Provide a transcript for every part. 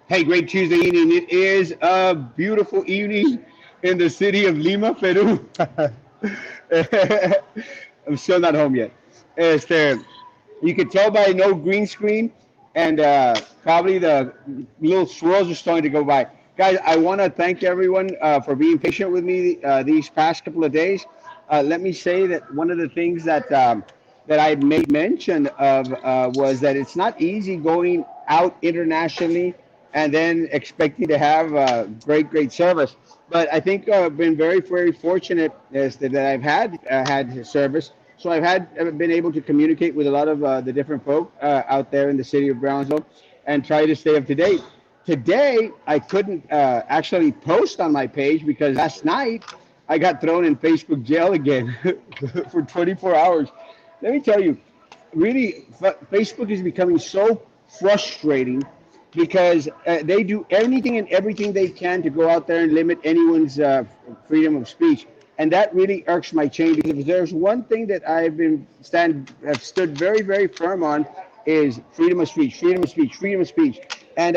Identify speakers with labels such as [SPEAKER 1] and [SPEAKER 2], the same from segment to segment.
[SPEAKER 1] Hey, great Tuesday evening. It is a beautiful evening in the city of Lima, Peru. I'm still not home yet. Este, you can tell by no green screen, and probably the little swirls are starting to go by. Guys, I want to thank everyone for being patient with me these past couple of days. Let me say that one of the things that I made mention of was that it's not easy going out internationally and then expecting to have great service. But I think I've been very fortunate that I've had service. So I've been able to communicate with a lot of the different folk out there in the city of Brownsville and try to stay up to date. Today I couldn't actually post on my page because last night I got thrown in Facebook jail again for 24 hours. Let me tell you, really, Facebook is becoming so frustrating because they do anything and everything they can to go out there and limit anyone's freedom of speech. And that really irks my chain because if there's one thing that have stood very firm on is freedom of speech, freedom of speech, freedom of speech. And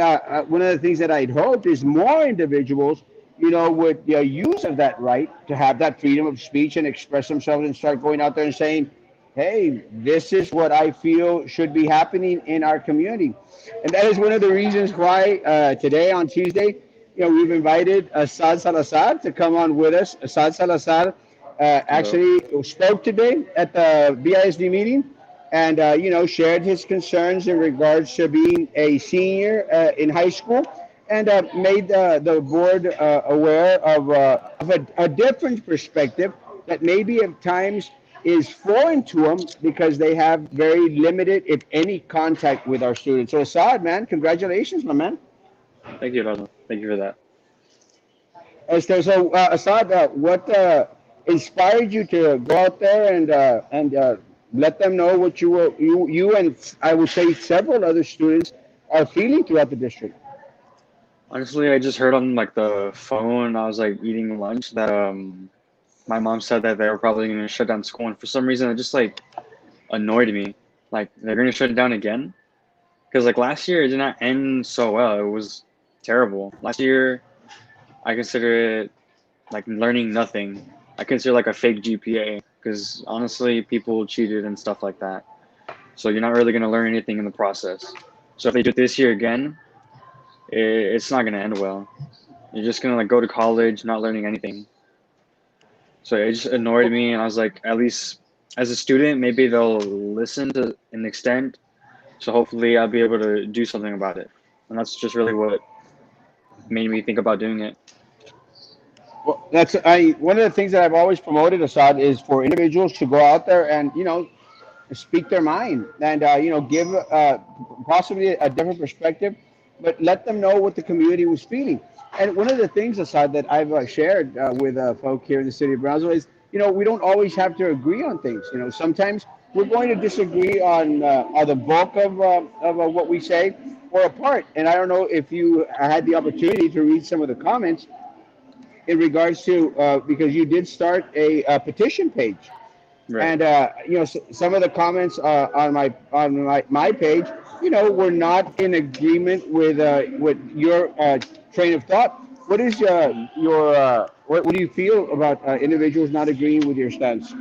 [SPEAKER 1] one of the things that I'd hoped is more individuals, would use of that right to have that freedom of speech and express themselves and start going out there and saying, hey, this is what I feel should be happening in our community. And that is one of the reasons why today on Tuesday, we've invited Assad Salazar to come on with us. Assad Salazar
[SPEAKER 2] Hello.
[SPEAKER 1] actually spoke today at the BISD meeting and, shared his concerns in regards to being a senior in high school and made the board aware of a different perspective that maybe at times is foreign to them because they have very limited, if any, contact with our students. So Assad, man, congratulations, my man.
[SPEAKER 2] Thank you, Erasmo. Thank you for that.
[SPEAKER 1] So Assad, what inspired you to go out there and let them know what you and I would say several other students are feeling throughout the district?
[SPEAKER 2] Honestly, I just heard on like the phone. I was like eating lunch that my mom said that they were probably going to shut down school, and for some reason it just like annoyed me. Like they're going to shut it down again because like last year it did not end so well. It was terrible. Last year I consider it like learning nothing. I consider like a fake GPA because honestly people cheated and stuff like that. So you're not really going to learn anything in the process. So if they do it this year again, it's not gonna end well. You're just gonna like go to college, not learning anything. So it just annoyed me, and I was like, at least as a student, maybe they'll listen to an extent. So hopefully, I'll be able to do something about it. And that's just really what made me think about doing it.
[SPEAKER 1] Well, that's I. One of the things that I've always promoted, Assad, is for individuals to go out there and speak their mind and give possibly a different perspective, but let them know what the community was feeling. And one of the things, aside that I've shared with folk here in the city of Brownsville is, we don't always have to agree on things. Sometimes we're going to disagree on the bulk of what we say or a part. And I don't know if you had the opportunity to read some of the comments in regards to because you did start a petition page
[SPEAKER 2] Right.
[SPEAKER 1] and some of the comments on my page, were not in agreement with your train of thought. What is
[SPEAKER 2] Mhm.
[SPEAKER 1] your what do you feel about individuals not agreeing with your stance?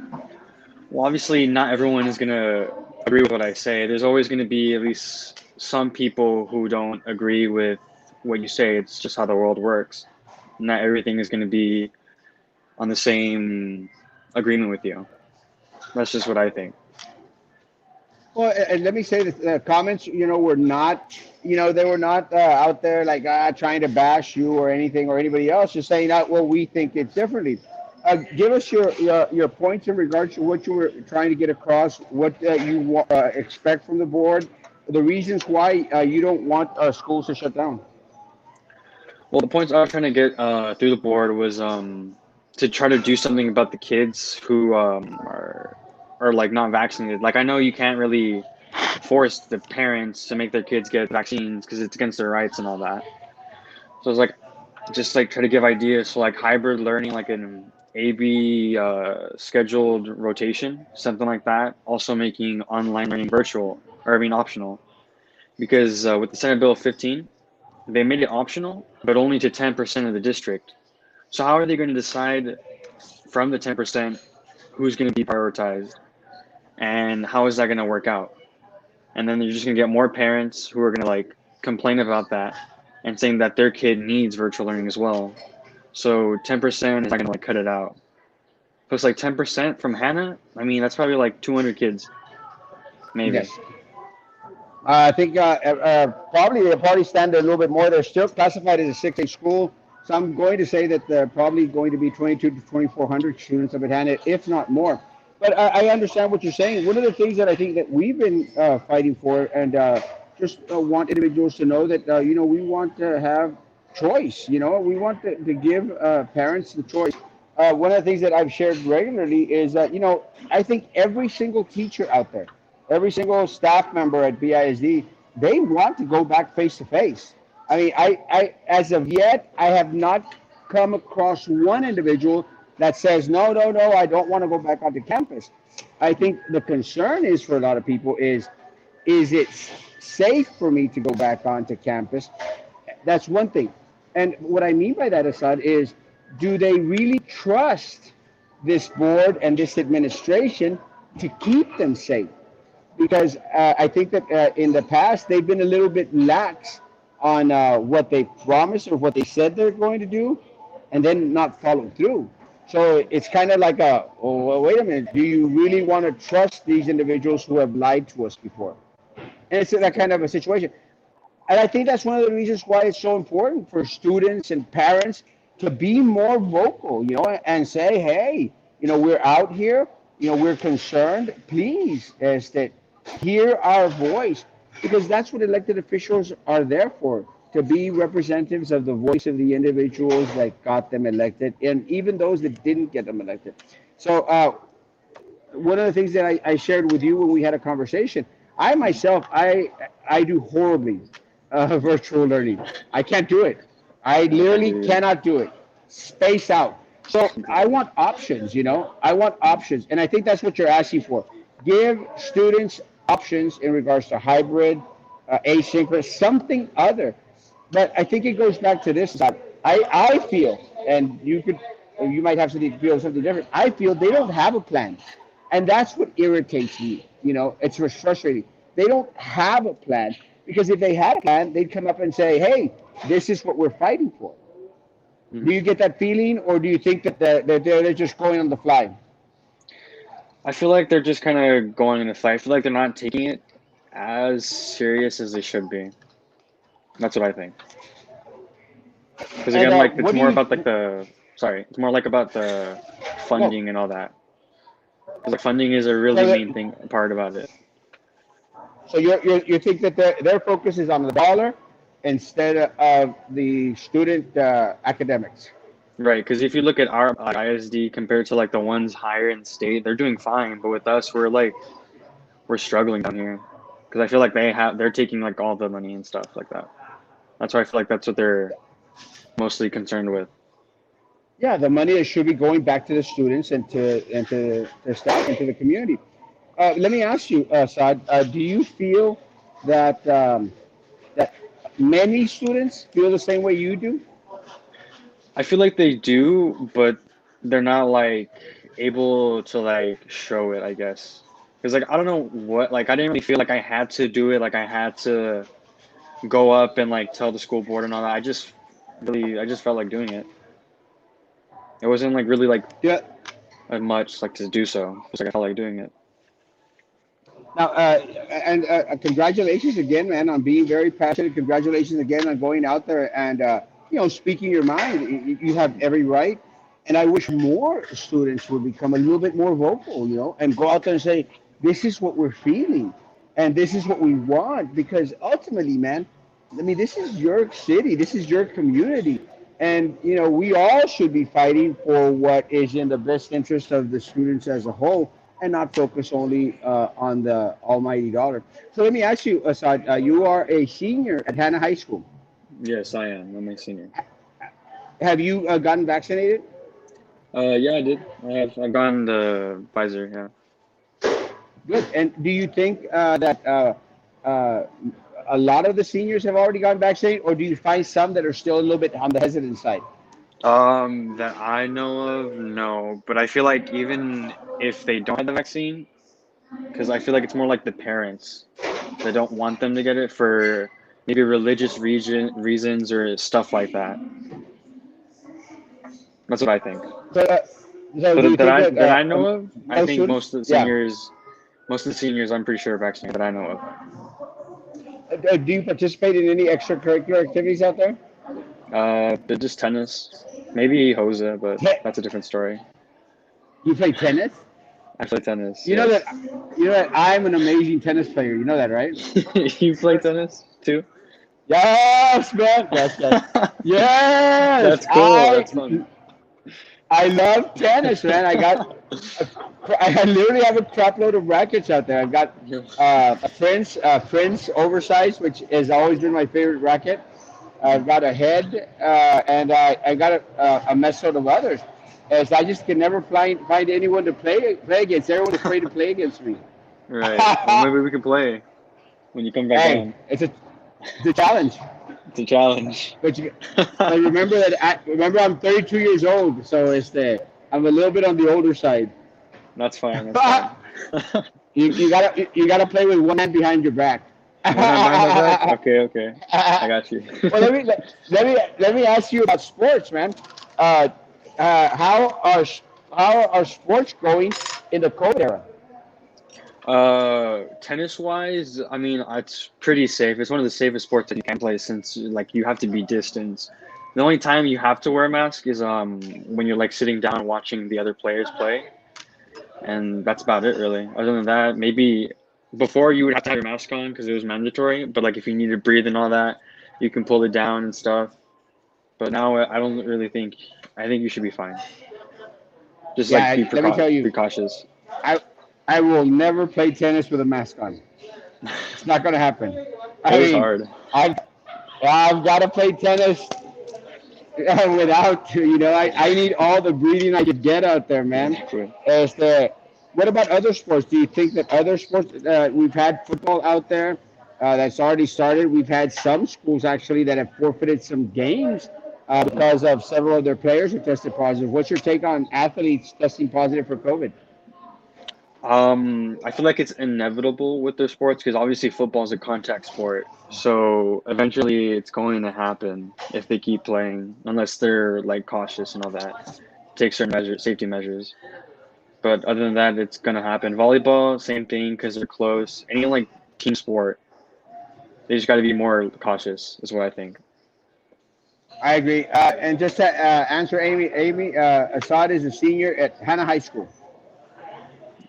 [SPEAKER 2] Well, obviously, not everyone is gonna agree with what I say. There's always gonna be at least some people who don't agree with what you say. It's just how the world works. Not everything is gonna be on the same agreement with you. That's just what I think.
[SPEAKER 1] Well, and let me say that the comments, were not, they were not out there like trying to bash you or anything or anybody else. Just saying that, well, we think it differently. Give us your points in regards to what you were trying to get across, what you expect from the board, the reasons why you don't want schools to shut down.
[SPEAKER 2] Well, the points I was trying to get through the board was to try to do something about the kids who are like not vaccinated. Like I know you can't really force the parents to make their kids get vaccines because it's against their rights and all that. So it's like just like try to give ideas for like hybrid learning, like an AB scheduled rotation, something like that. Also making online learning virtual or I mean optional because with the Senate Bill 15. they made it optional, but only to 10% of the district. So how are they going to decide from the 10% who's going to be prioritized, and how is that going to work out? And then you're just going to get more parents who are going to like complain about that and saying that their kid needs virtual learning as well. So 10% is not going to like cut it out. Plus like 10% from Hannah, I mean that's probably like 200 kids, maybe.
[SPEAKER 1] Yes. I think probably they'll probably stand a little bit more. They're still classified as a 6A school, so I'm going to say that they're probably going to be 22 to 2,400 students of it, Hannah, if not more. But I understand what you're saying. One of the things that I think that we've been fighting for, and just want individuals to know that we want to have choice. We want to give parents the choice. One of the things that I've shared regularly is that I think every single teacher out there, every single staff member at BISD, they want to go back face to face. I mean, as of yet, I have not come across one individual that says, no, no, no, I don't want to go back onto campus. I think the concern is for a lot of people is it safe for me to go back onto campus? That's one thing. And what I mean by that, Assad, is do they really trust this board and this administration to keep them safe? Because I think that in the past they've been a little bit lax on what they promised or what they said they're going to do, and then not follow through. So it's kind of like oh, well, wait a minute, do you really want to trust these individuals who have lied to us before? And it's that kind of a situation. And I think that's one of the reasons why it's so important for students and parents to be more vocal, and say, hey, we're out here, we're concerned. Please, hear our voice, because that's what elected officials are there for, to be representatives of the voice of the individuals that got them elected, and even those that didn't get them elected. So one of the things that I shared with you when we had a conversation, I myself, I do horribly virtual learning. I can't do it. I
[SPEAKER 2] I
[SPEAKER 1] literally
[SPEAKER 2] do.
[SPEAKER 1] cannot do it. Space out. So I want options, I want options. And I think that's what you're asking for. Give students options in regards to hybrid, asynchronous, something other. But I think it goes back to this. I feel, and you might have something feel something different. I feel they don't have a plan, and that's what irritates me. It's frustrating. They don't have a plan, because if they had a plan, they'd come up and say, "Hey, this is what we're fighting for." Do
[SPEAKER 2] Mhm.
[SPEAKER 1] you get that feeling, or do you think that they're just going on the fly?
[SPEAKER 2] I feel like they're just kind of going in a fight. I feel like they're not taking it as serious as they should be. That's what I think. Because
[SPEAKER 1] And
[SPEAKER 2] again, like it's
[SPEAKER 1] what do
[SPEAKER 2] more
[SPEAKER 1] you?
[SPEAKER 2] about like it's more like about the
[SPEAKER 1] Well,
[SPEAKER 2] funding and all that. Because like funding is a really
[SPEAKER 1] so
[SPEAKER 2] main thing part about it.
[SPEAKER 1] So you think that their focus is on the dollar instead of the student academics.
[SPEAKER 2] Right, because if you look at our ISD compared to like the ones higher in state, they're doing fine. But with us, we're struggling down here. Because I feel like they're taking like all the money and stuff like that. That's why I feel like that's what they're mostly concerned with.
[SPEAKER 1] Yeah, the money that should be going back to the students and to the staff and to the community. Let me ask you, Saad, do you feel that that many students feel the same way you do?
[SPEAKER 2] I feel like they do, but they're not like able to like show it, I guess. Because like I don't know what, like I didn't really feel like I had to do it, like I had to go up and like tell the school board and all that. I just felt like doing it. It wasn't like really like
[SPEAKER 1] Yeah.
[SPEAKER 2] much like to do so. Just like I felt like doing it.
[SPEAKER 1] Now, and congratulations again, man, on being very passionate. Congratulations again on going out there and speaking your mind. You have every right, and I wish more students would become a little bit more vocal, and go out there and say, "This is what we're feeling, and this is what we want." Because ultimately, man, I mean, this is your city, this is your community, and we all should be fighting for what is in the best interest of the students as a whole, and not focus only on the almighty dollar. So let me ask you, Asad, you are a senior at Hannah High School.
[SPEAKER 2] Yes, I am. I'm a senior.
[SPEAKER 1] Have you gotten vaccinated?
[SPEAKER 2] Yeah, I did. I've gotten the Pfizer.
[SPEAKER 1] Good. And do you think that uh, a lot of the seniors have already gotten vaccinated, or do you find some that are still a little bit on the hesitant side?
[SPEAKER 2] That I know of, no. But I feel like even if they don't have the vaccine, because I feel like it's more like the parents that don't want them to get it for maybe religious reasons or stuff like that. That's what I think.
[SPEAKER 1] So, so do
[SPEAKER 2] But
[SPEAKER 1] you think that
[SPEAKER 2] that I know of, I
[SPEAKER 1] most
[SPEAKER 2] think
[SPEAKER 1] students? Yeah.
[SPEAKER 2] most of the seniors, I'm pretty sure are vaccinated that I know of.
[SPEAKER 1] Do you participate in any extracurricular activities out there?
[SPEAKER 2] But just tennis, maybe Hosa, but
[SPEAKER 1] Te-
[SPEAKER 2] that's a different story.
[SPEAKER 1] you play tennis?
[SPEAKER 2] I play tennis,
[SPEAKER 1] You know that
[SPEAKER 2] yes.
[SPEAKER 1] you know that I'm an amazing tennis player. You know that, right?
[SPEAKER 2] You play tennis too?
[SPEAKER 1] Yes, man. Yes, yes. Yes,
[SPEAKER 2] That's cool. That's fun.
[SPEAKER 1] I love tennis, man. I literally have a crap load of rackets out there. I've got a Prince oversized, which has always been my favorite racket. I've got a head, and I got a mess load of others. As I just can never find anyone to play against. Everyone's afraid to play against me.
[SPEAKER 2] Right. Well, maybe we can play when you come back
[SPEAKER 1] Hey,
[SPEAKER 2] down.
[SPEAKER 1] it's a challenge.
[SPEAKER 2] It's a challenge.
[SPEAKER 1] But remember that remember I'm 32 years old, so I'm a little bit on the older side.
[SPEAKER 2] That's fine. That's fine.
[SPEAKER 1] You gotta play with one hand behind your back.
[SPEAKER 2] One hand behind my back? Okay, okay. I got you.
[SPEAKER 1] Well, let me ask you about sports, man. Uh, how are sports going in the COVID era?
[SPEAKER 2] Tennis wise, I mean, it's pretty safe. It's one of the safest sports that you can play since like you have to be distanced. The only time you have to wear a mask is when you're like sitting down watching the other players play, and that's about it really. Other than that, maybe before you would have to have your mask on because it was mandatory, but like if you need to breathe and all that, you can pull it down and stuff. But now I don't really think. I think you should be fine. Just like
[SPEAKER 1] Yeah, let me tell you,
[SPEAKER 2] precautious.
[SPEAKER 1] I I will never play tennis with a mask on. It's not gonna happen.
[SPEAKER 2] It
[SPEAKER 1] I
[SPEAKER 2] was
[SPEAKER 1] mean,
[SPEAKER 2] hard.
[SPEAKER 1] I've I've got to play tennis without, I need all the breathing I could get out there, man.
[SPEAKER 2] Exactly.
[SPEAKER 1] What about other sports? Do you think that other sports, we've had football out there that's already started? We've had some schools actually that have forfeited some games because of several of their players who tested positive. What's your take on athletes testing positive for COVID?
[SPEAKER 2] I feel like it's inevitable with their sports because obviously football is a contact sport. So eventually it's going to happen if they keep playing, unless they're like cautious and all that, take certain safety measures. But other than that, it's gonna happen. Volleyball, same thing because they're close. Any like team sport, they just got to be more cautious, is what I think.
[SPEAKER 1] I agree. And just to answer Amy, Assad is a senior at Hannah High School,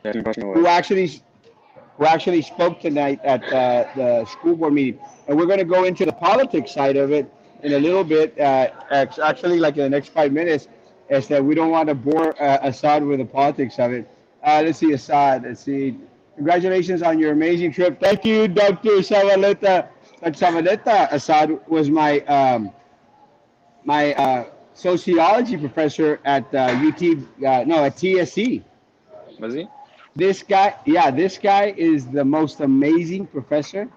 [SPEAKER 2] Yeah, question away.
[SPEAKER 1] who actually who actually spoke tonight at the school board meeting. And we're going to go into the politics side of it in a little bit, actually, like in the next 5 minutes, is that we don't want to bore Assad with the politics of it. Let's see, Assad. Let's see. Congratulations on your amazing trip. Thank you, Dr. Savaleta. Dr. Savaleta, Assad was my sociology professor at UT, no, at TSC.
[SPEAKER 2] Was he?
[SPEAKER 1] This guy is the most amazing professor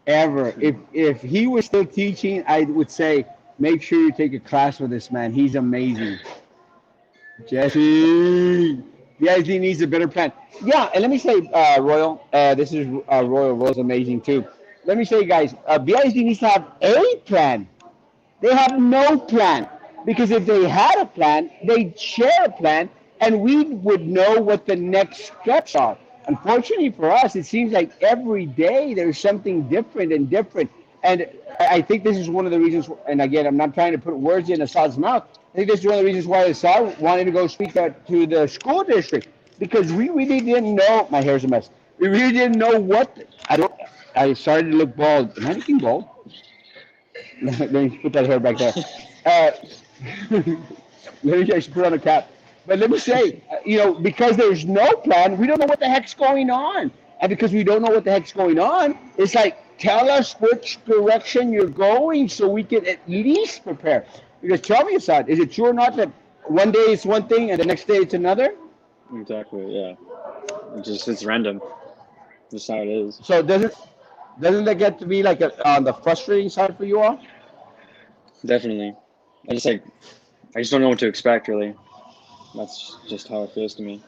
[SPEAKER 1] ever. If he was still teaching, I would say make sure you take a class with this man. He's amazing. Jesse, BISD needs a better plan. Yeah, and let me say, Royal, this is Royal. Royal's amazing too. Let me say, guys, BISD needs to have a plan. They have no plan. Because if they had a plan, they'd share a plan and we would know what the next steps are. Unfortunately for us, it seems like every day there's something different and different. And I think this is one of the reasons, and again, I'm not trying to put words in Assad's mouth. I think this is one of the reasons why Assad wanted to go speak to the school district. Because we really didn't know, my hair's a mess. We really didn't know I started to look bald. Am I looking bald? Let me put that hair back there. Uh, Maybe I should put on a cap. But let me say, because there's no plan, we don't know what the heck's going on. And because we don't know what the heck's going on, it's like, tell us which direction you're going so we can at least prepare. Because tell me, Assad, is it true or not that one day it's one thing and the next day it's another?
[SPEAKER 2] Exactly. Yeah. It's random. Just how it is.
[SPEAKER 1] So doesn't Doesn't that get to be like on the frustrating side for you all?
[SPEAKER 2] Definitely. I just like I just don't know what to expect really. That's just how it feels to me.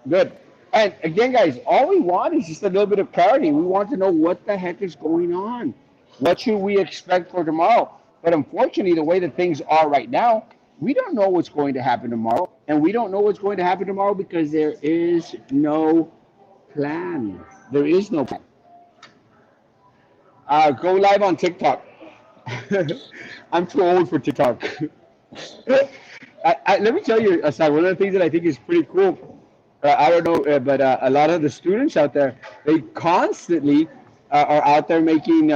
[SPEAKER 1] Good. And again, guys, all we want is just a little bit of clarity. We want to know what the heck is going on. What should we expect for tomorrow? But unfortunately, the way that things are right now, we don't know what's going to happen tomorrow. And we don't know what's going to happen tomorrow because there is no plan. There is no plan. Go live on TikTok. I'm too old for TikTok. Let me tell you, Asad, one of the things that I think is pretty cool. I don't know, but a lot of the students out there, they constantly are out there making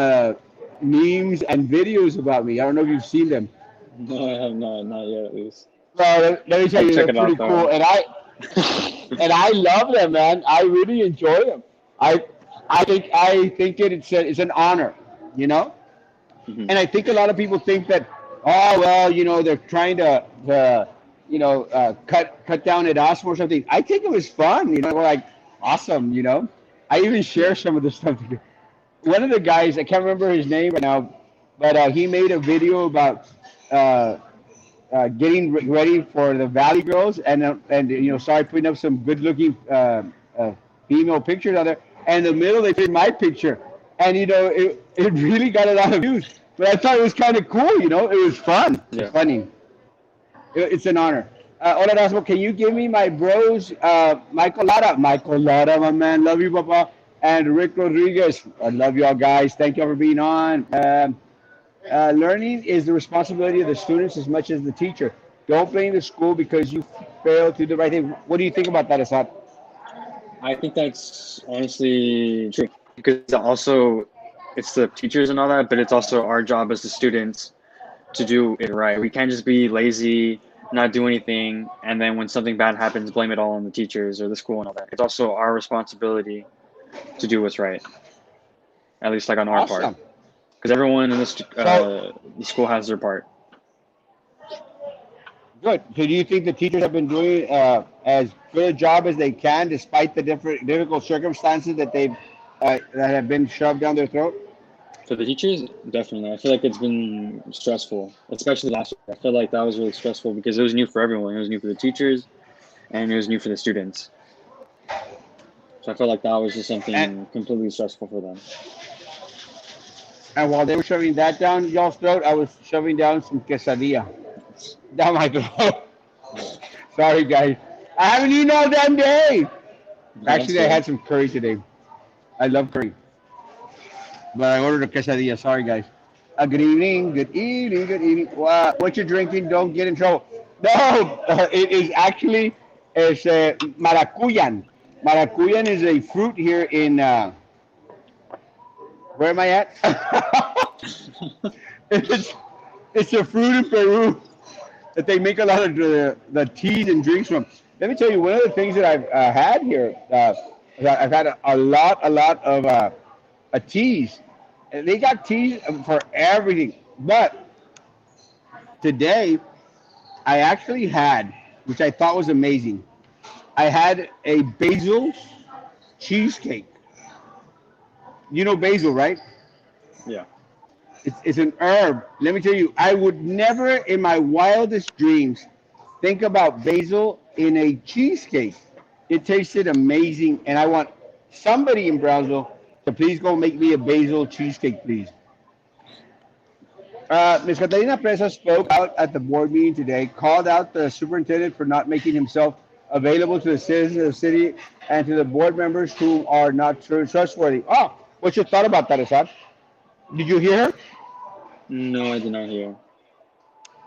[SPEAKER 1] memes and videos about me. I don't know if you've seen them.
[SPEAKER 2] No, I have not yet at least.
[SPEAKER 1] Well, let me tell
[SPEAKER 2] I'll
[SPEAKER 1] you,
[SPEAKER 2] check
[SPEAKER 1] they're
[SPEAKER 2] it
[SPEAKER 1] pretty
[SPEAKER 2] out
[SPEAKER 1] cool,
[SPEAKER 2] though.
[SPEAKER 1] and I love them, man. I really enjoy them. I I think it's an honor, you know.
[SPEAKER 2] Hmm.
[SPEAKER 1] And I think a lot of people think that, oh well, they're trying to cut down Erasmo or something. I think it was fun, we're like awesome, I even share
[SPEAKER 2] Yeah.
[SPEAKER 1] some of the stuff. One of the guys, I can't remember his name right now, but he made a video about uh, getting ready for the Valley Girls, and started putting up some good-looking female pictures out there. And in the middle, they put my picture, and it really got a lot of views. But I thought it was kind of cool, it was fun. It's
[SPEAKER 2] Yeah.
[SPEAKER 1] funny. It's an honor. Hola, Erasmo, can you give me my bros, Michael Lara, my man, love you, Papa, and Rick Rodriguez. I love y'all, guys. Thank y'all for being on. Learning is the responsibility of the students as much as the teacher. Don't blame the school because you failed to do the right thing. What do you think about that, Assad?
[SPEAKER 2] I think that's honestly true because also it's the teachers and all that, but it's also our job as the students to do it right. We can't just be lazy, not do anything, and then when something bad happens, blame it all on the teachers or the school and all that. It's also our responsibility to do what's right, at least like on our part,
[SPEAKER 1] Awesome.
[SPEAKER 2] because everyone in
[SPEAKER 1] So
[SPEAKER 2] the school has their part.
[SPEAKER 1] good. So do you think the teachers have been doing as good a job as they can despite the different difficult circumstances that have been shoved down their throat?
[SPEAKER 2] For the teachers, definitely. I feel like it's been stressful, especially last year. I feel like that was really stressful because it was new for everyone. It was new for the teachers and it was new for the students. So I felt like that was just
[SPEAKER 1] And
[SPEAKER 2] something completely stressful for them.
[SPEAKER 1] and while they were shoving that down y'all's throat, I was shoving down some quesadilla down my throat. Sorry, guys. I haven't eaten all damn day.
[SPEAKER 2] No, that's
[SPEAKER 1] Actually, I
[SPEAKER 2] good.
[SPEAKER 1] had some curry today. I love curry, but I ordered a quesadilla. Sorry, guys. Good evening. Good evening. Good evening. What you're drinking? Don't get in trouble. No, it is actually it's maracuyan. Maracuyan is a fruit here in where am I at? it's it's a fruit in Peru that they make a lot of the teas and drinks from. Let me tell you, one of the things that I've had here, that I've had a lot of teas. And they got teas for everything. But today, I actually had, which I thought was amazing, I had a basil cheesecake. You know basil, right?
[SPEAKER 2] Yeah.
[SPEAKER 1] It's an herb. Let me tell you, I would never in my wildest dreams think about basil in a cheesecake. It tasted amazing, and I want somebody in Brownsville to please go make me a basil cheesecake, please. Ms. Catalina Presa spoke out at the board meeting today, called out the superintendent for not making himself available to the citizens of the city and to the board members who are not trustworthy. Oh, what's your thought about that, Assad? Did you hear her?
[SPEAKER 2] No, I did not hear.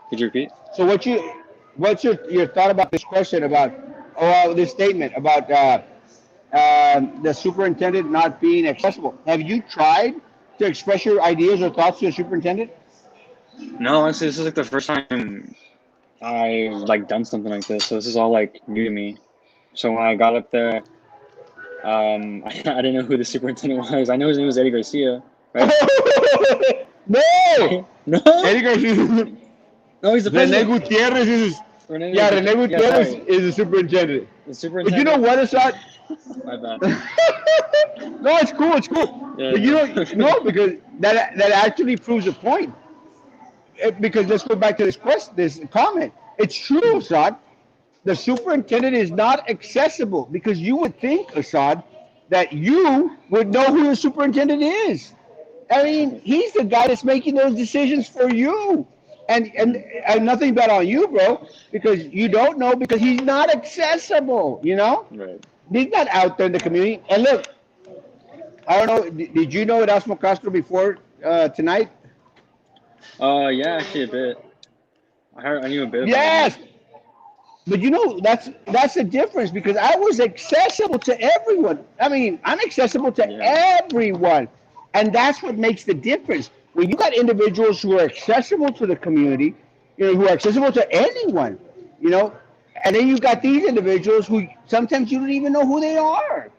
[SPEAKER 2] Could you repeat?
[SPEAKER 1] So what's your thought about this question about this statement about the superintendent not being accessible? Have you tried to express your ideas or thoughts to the superintendent?
[SPEAKER 2] No, honestly, this is like the first time I've like done something like this. So this is all like new to me. So when I got up there, I didn't know who the superintendent was. I know his name was Eddie Garcia, right?
[SPEAKER 1] No,
[SPEAKER 2] No,
[SPEAKER 1] Eddie Garcia.
[SPEAKER 2] no, he's the
[SPEAKER 1] Rene
[SPEAKER 2] president.
[SPEAKER 1] Gutierrez is
[SPEAKER 2] Rene
[SPEAKER 1] yeah,
[SPEAKER 2] Gutierrez.
[SPEAKER 1] Rene
[SPEAKER 2] Yeah,
[SPEAKER 1] Gutierrez
[SPEAKER 2] sorry,
[SPEAKER 1] is the superintendent.
[SPEAKER 2] the
[SPEAKER 1] But you know
[SPEAKER 2] superintendent.
[SPEAKER 1] what, Assad?
[SPEAKER 2] My bad.
[SPEAKER 1] No, it's cool. It's cool.
[SPEAKER 2] Yeah,
[SPEAKER 1] But you know,
[SPEAKER 2] yeah.
[SPEAKER 1] no, because that actually proves a point. Because let's go back to this comment. It's true, Assad. The superintendent is not accessible because you would think, Assad, that you would know who the superintendent is. I mean, he's the guy that's making those decisions for you.
[SPEAKER 2] Mhm.
[SPEAKER 1] And nothing bad on you, bro, because you don't know because he's not accessible, you know?
[SPEAKER 2] Right.
[SPEAKER 1] He's not out there in the community. And look, I don't know, did you know Erasmo Castro before tonight?
[SPEAKER 2] Yeah, actually a bit. I knew a bit about him.
[SPEAKER 1] Yes, but you know that's the difference because I was accessible to everyone. I mean, I'm accessible to
[SPEAKER 2] Yeah.
[SPEAKER 1] everyone, and that's what makes the difference. When you got individuals who are accessible to the community, you know, who are accessible to anyone, you know, and then you got these individuals who sometimes you don't even know who they are.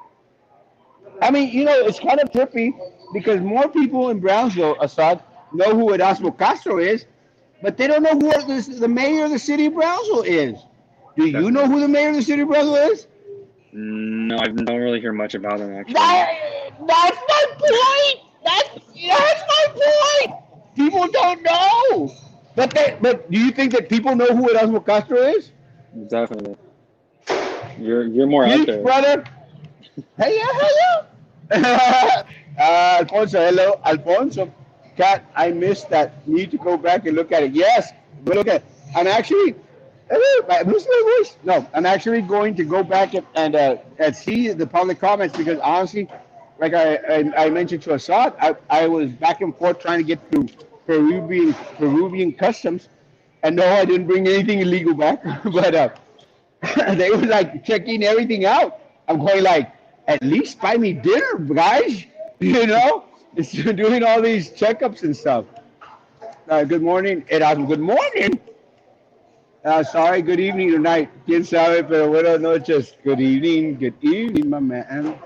[SPEAKER 1] I mean, you know, it's kind of trippy because more people in Brownsville, Assad, know who Erasmo Castro is, but they don't know who the mayor of the city of Brownsville is. Do you know
[SPEAKER 2] Definitely.
[SPEAKER 1] who the mayor of the city of Brownsville is?
[SPEAKER 2] No, I don't really hear much about him actually.
[SPEAKER 1] That's my point. That's my point. People don't know. But do you think that people know who Erasmo Castro is?
[SPEAKER 2] Definitely. You're more out
[SPEAKER 1] Preach,
[SPEAKER 2] there.
[SPEAKER 1] brother. Hey, yeah, hey, yeah. Alfonso, hello. Alfonso, Cat, I missed that. Need to go back and look at it. Yes, go look at it. I'm actually, who's my voice? No, I'm actually going to go back and see the public comments because honestly, like I mentioned to Assad, I was back and forth trying to get through Peruvian customs, and no, I didn't bring anything illegal back, but they were like checking everything out. I'm going like, at least buy me dinner, guys. You know, it's doing all these checkups and stuff. Good morning, Erasmo. Good morning. Sorry, good evening tonight. Quién sabe, pero buenas noches. Good evening, my man.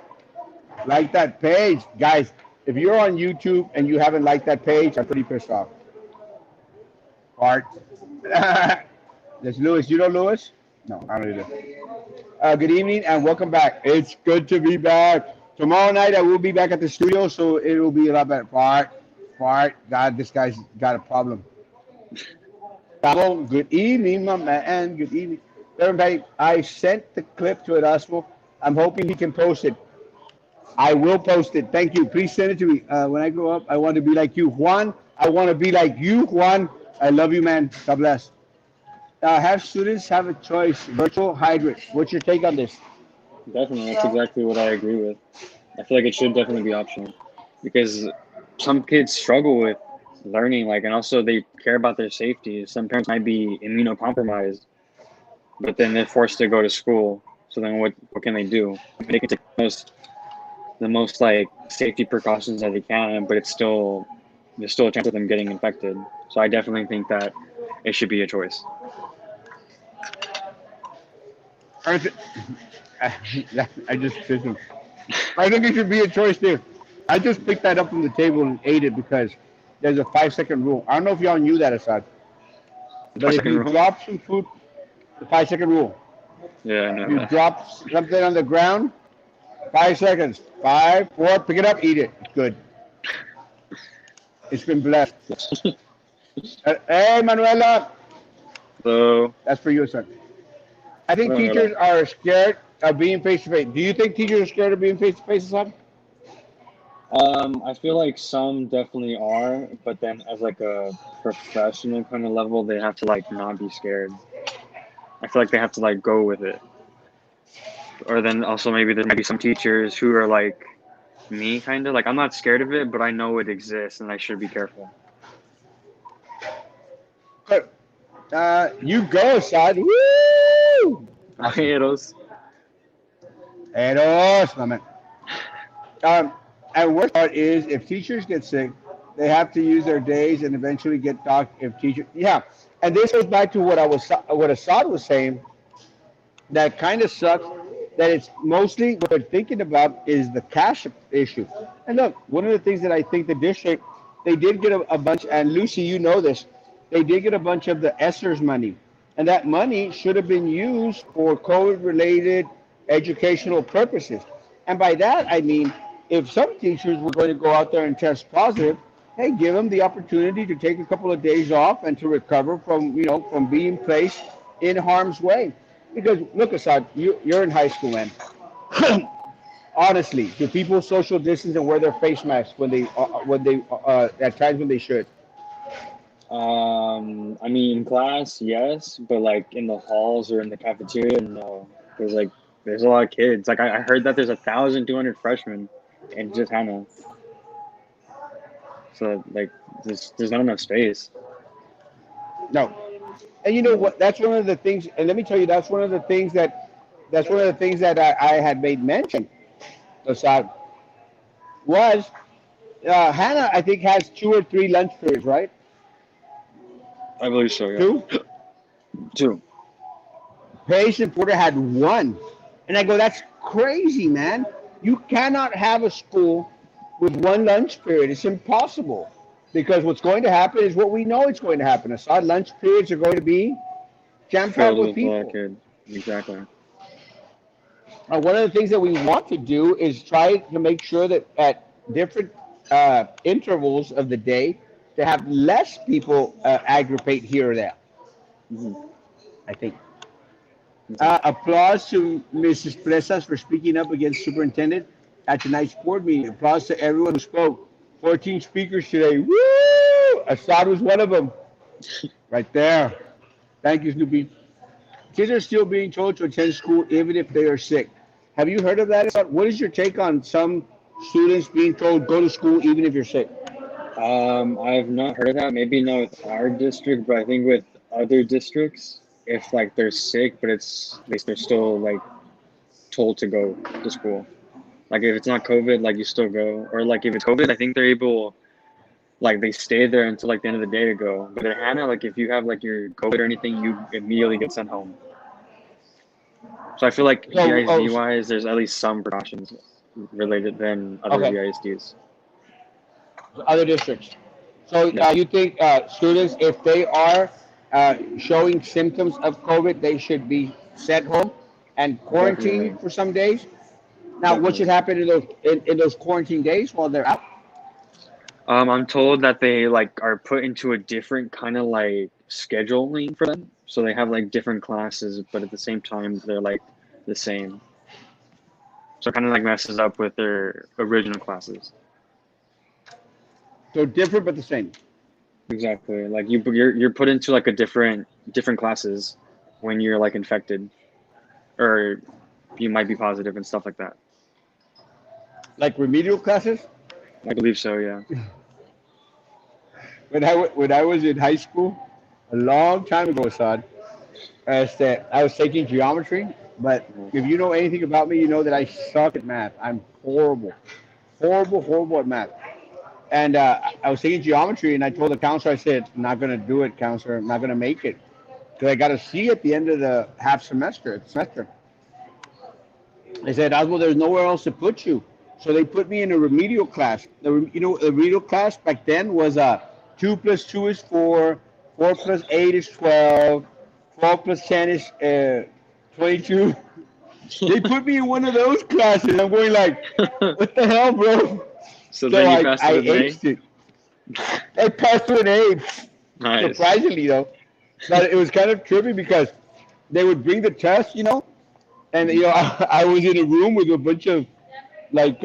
[SPEAKER 1] Like that page, guys. If you're on YouTube and you haven't liked that page, I'm pretty pissed off. Art. That's Lewis. You know Lewis? No, I don't either. Good evening and welcome back. It's good to be back. Tomorrow night I will be back at the studio, so it will be a lot better. Fart. God, this guy's got a problem. Problem. Good evening, my man. Good evening. Everybody, I sent the clip to Erasmo. I'm hoping he can post it. I will post it. Thank you. Please send it to me. When I grow up, I want to be like you, Juan. I want to be like you, Juan. I love you, man. God bless. Have students have a choice? Virtual hybrid. What's your take on this?
[SPEAKER 2] Definitely, that's exactly what I agree with. I feel like it should definitely be optional because some kids struggle with learning, like, and also they care about their safety. Some parents might be immunocompromised, but then they're forced to go to school. So then what can they do? They can take the most like safety precautions that they can, but there's still a chance of them getting infected. So I definitely think that it should be a choice.
[SPEAKER 1] I, th- I just I think it should be a choice there. I just picked that up from the table and ate it because there's a 5 second rule. I don't know if y'all knew that, Assad,
[SPEAKER 2] Our
[SPEAKER 1] but if
[SPEAKER 2] second
[SPEAKER 1] you
[SPEAKER 2] rule.
[SPEAKER 1] drop some food, the 5 second rule.
[SPEAKER 2] Yeah, I know
[SPEAKER 1] You
[SPEAKER 2] that.
[SPEAKER 1] drop something on the ground, 5 seconds. Five, four, pick it up, eat it. Good. It's been blessed. Hey, Manuela,
[SPEAKER 2] So,
[SPEAKER 1] that's for you, son. I think
[SPEAKER 2] well,
[SPEAKER 1] teachers are scared of being face to face. Do you think teachers are scared of being face to face, Assad?
[SPEAKER 2] I feel like some definitely are, but then as like a professional kind of level, they have to like not be scared. I feel like they have to like go with it. Or then also maybe there might be some teachers who are like me, kind of like I'm not scared of it, but I know it exists and I should be careful.
[SPEAKER 1] Good. You go, Assad. Woo! Awesome.
[SPEAKER 2] Eros.
[SPEAKER 1] Eros, my man. Um, and worst part is if teachers get sick, they have to use their days and eventually get docked if teacher. Yeah, and this goes back to what Assad was saying. That kind of sucks. That it's mostly what they're thinking about is the cash issue. And look, one of the things that I think the district they did get a bunch, and Lucy, you know this, they did get a bunch of the ESSER's money, and that money should have been used for COVID related educational purposes. And by that, I mean, if some teachers were going to go out there and test positive, hey, give them the opportunity to take a couple of days off and to recover from, from being placed in harm's way. Because look, Assad, you're in high school, man. Honestly, do people social distance and wear their face masks when they at times when they should?
[SPEAKER 2] I mean, in class, yes, but like in the halls or in the cafeteria, no. Because like there's a lot of kids. Like I heard that there's 1,200 freshmen in just Hannah, so like there's not enough space.
[SPEAKER 1] No. And you know
[SPEAKER 2] No,
[SPEAKER 1] what? That's one of the things. And let me tell you, that's one of the things that I had made mention, Assad, was Hannah. I think has 2 or 3 lunch periods, right?
[SPEAKER 2] I believe so. Yeah,
[SPEAKER 1] Two.
[SPEAKER 2] two.
[SPEAKER 1] Pace and Porter had one, and I go, that's crazy, man. You cannot have a school with 1 lunch period. It's impossible because what's going to happen is what we know it's going to happen. Assad, lunch periods are going to be jam packed
[SPEAKER 2] Filled
[SPEAKER 1] with
[SPEAKER 2] with a lot of
[SPEAKER 1] people.
[SPEAKER 2] kids. Exactly.
[SPEAKER 1] One of the things that we want to do is try to make sure that at different intervals of the day to have less people aggravate here or there.
[SPEAKER 2] Hmm.
[SPEAKER 1] I think.
[SPEAKER 2] Exactly.
[SPEAKER 1] Applause to Mrs. Presas for speaking up against Superintendent at tonight's board meeting. Applause to everyone who spoke. 14 speakers today. Woo! Assad was one of them. Right there. Thank you, Snoopy. Kids are still being told to attend school even if they are sick. Have you heard of that? What is your take on some students being told go to school even if you're sick?
[SPEAKER 2] I've not heard of that. Maybe not with our district, but I think with other districts, if like they're sick, but they're still like told to go to school. Like if it's not COVID, like you still go, or like if it's COVID, I think they're able, like they stay there until like the end of the day to go. But in Hannah, like if you have like your COVID or anything, you immediately get sent home. So I feel like
[SPEAKER 1] So,
[SPEAKER 2] VISD wise, there's at least some precautions related than other
[SPEAKER 1] okay,
[SPEAKER 2] VISDs.
[SPEAKER 1] other districts. So,
[SPEAKER 2] Yeah,
[SPEAKER 1] you think students, if they are showing symptoms of COVID, they should be sent home and
[SPEAKER 2] definitely,
[SPEAKER 1] quarantined for some days? Now, what should
[SPEAKER 2] definitely.
[SPEAKER 1] happen in those quarantine days while they're out?
[SPEAKER 2] I'm told that they like are put into a different kind of like scheduling for them. So they have like different classes, but at the same time they're like the same. So it kind of like messes up with their original classes.
[SPEAKER 1] So different but the same.
[SPEAKER 2] Exactly. Like you're put into like a different classes when you're like infected or you might be positive and stuff like that.
[SPEAKER 1] Like remedial classes?
[SPEAKER 2] I believe so, yeah.
[SPEAKER 1] When I was in high school, a long time ago, Assad, I was taking geometry. But
[SPEAKER 2] Mhm.
[SPEAKER 1] if you know anything about me, you know that I suck at math. I'm horrible, horrible, horrible at math. And I was taking geometry, and I told the counselor, I said, "I'm not going to do it, counselor. I'm not going to make it because I got a C at the end of the half semester." They said, "Oswald, there's nowhere else to put you." So they put me in a remedial class. The remedial class back then was 2 plus 2 is 4, 4 plus 8 is 12, 12 plus 10 is 22. They put me in one of those classes. I'm going like, what the hell, bro?
[SPEAKER 2] So
[SPEAKER 1] So
[SPEAKER 2] then you
[SPEAKER 1] I,
[SPEAKER 2] passed it
[SPEAKER 1] I
[SPEAKER 2] with an A?
[SPEAKER 1] aced it. I passed with an A,
[SPEAKER 2] Nice.
[SPEAKER 1] surprisingly though. But it was kind of trippy because they would bring the test, and
[SPEAKER 2] Mhm.
[SPEAKER 1] I was in a room with a bunch of like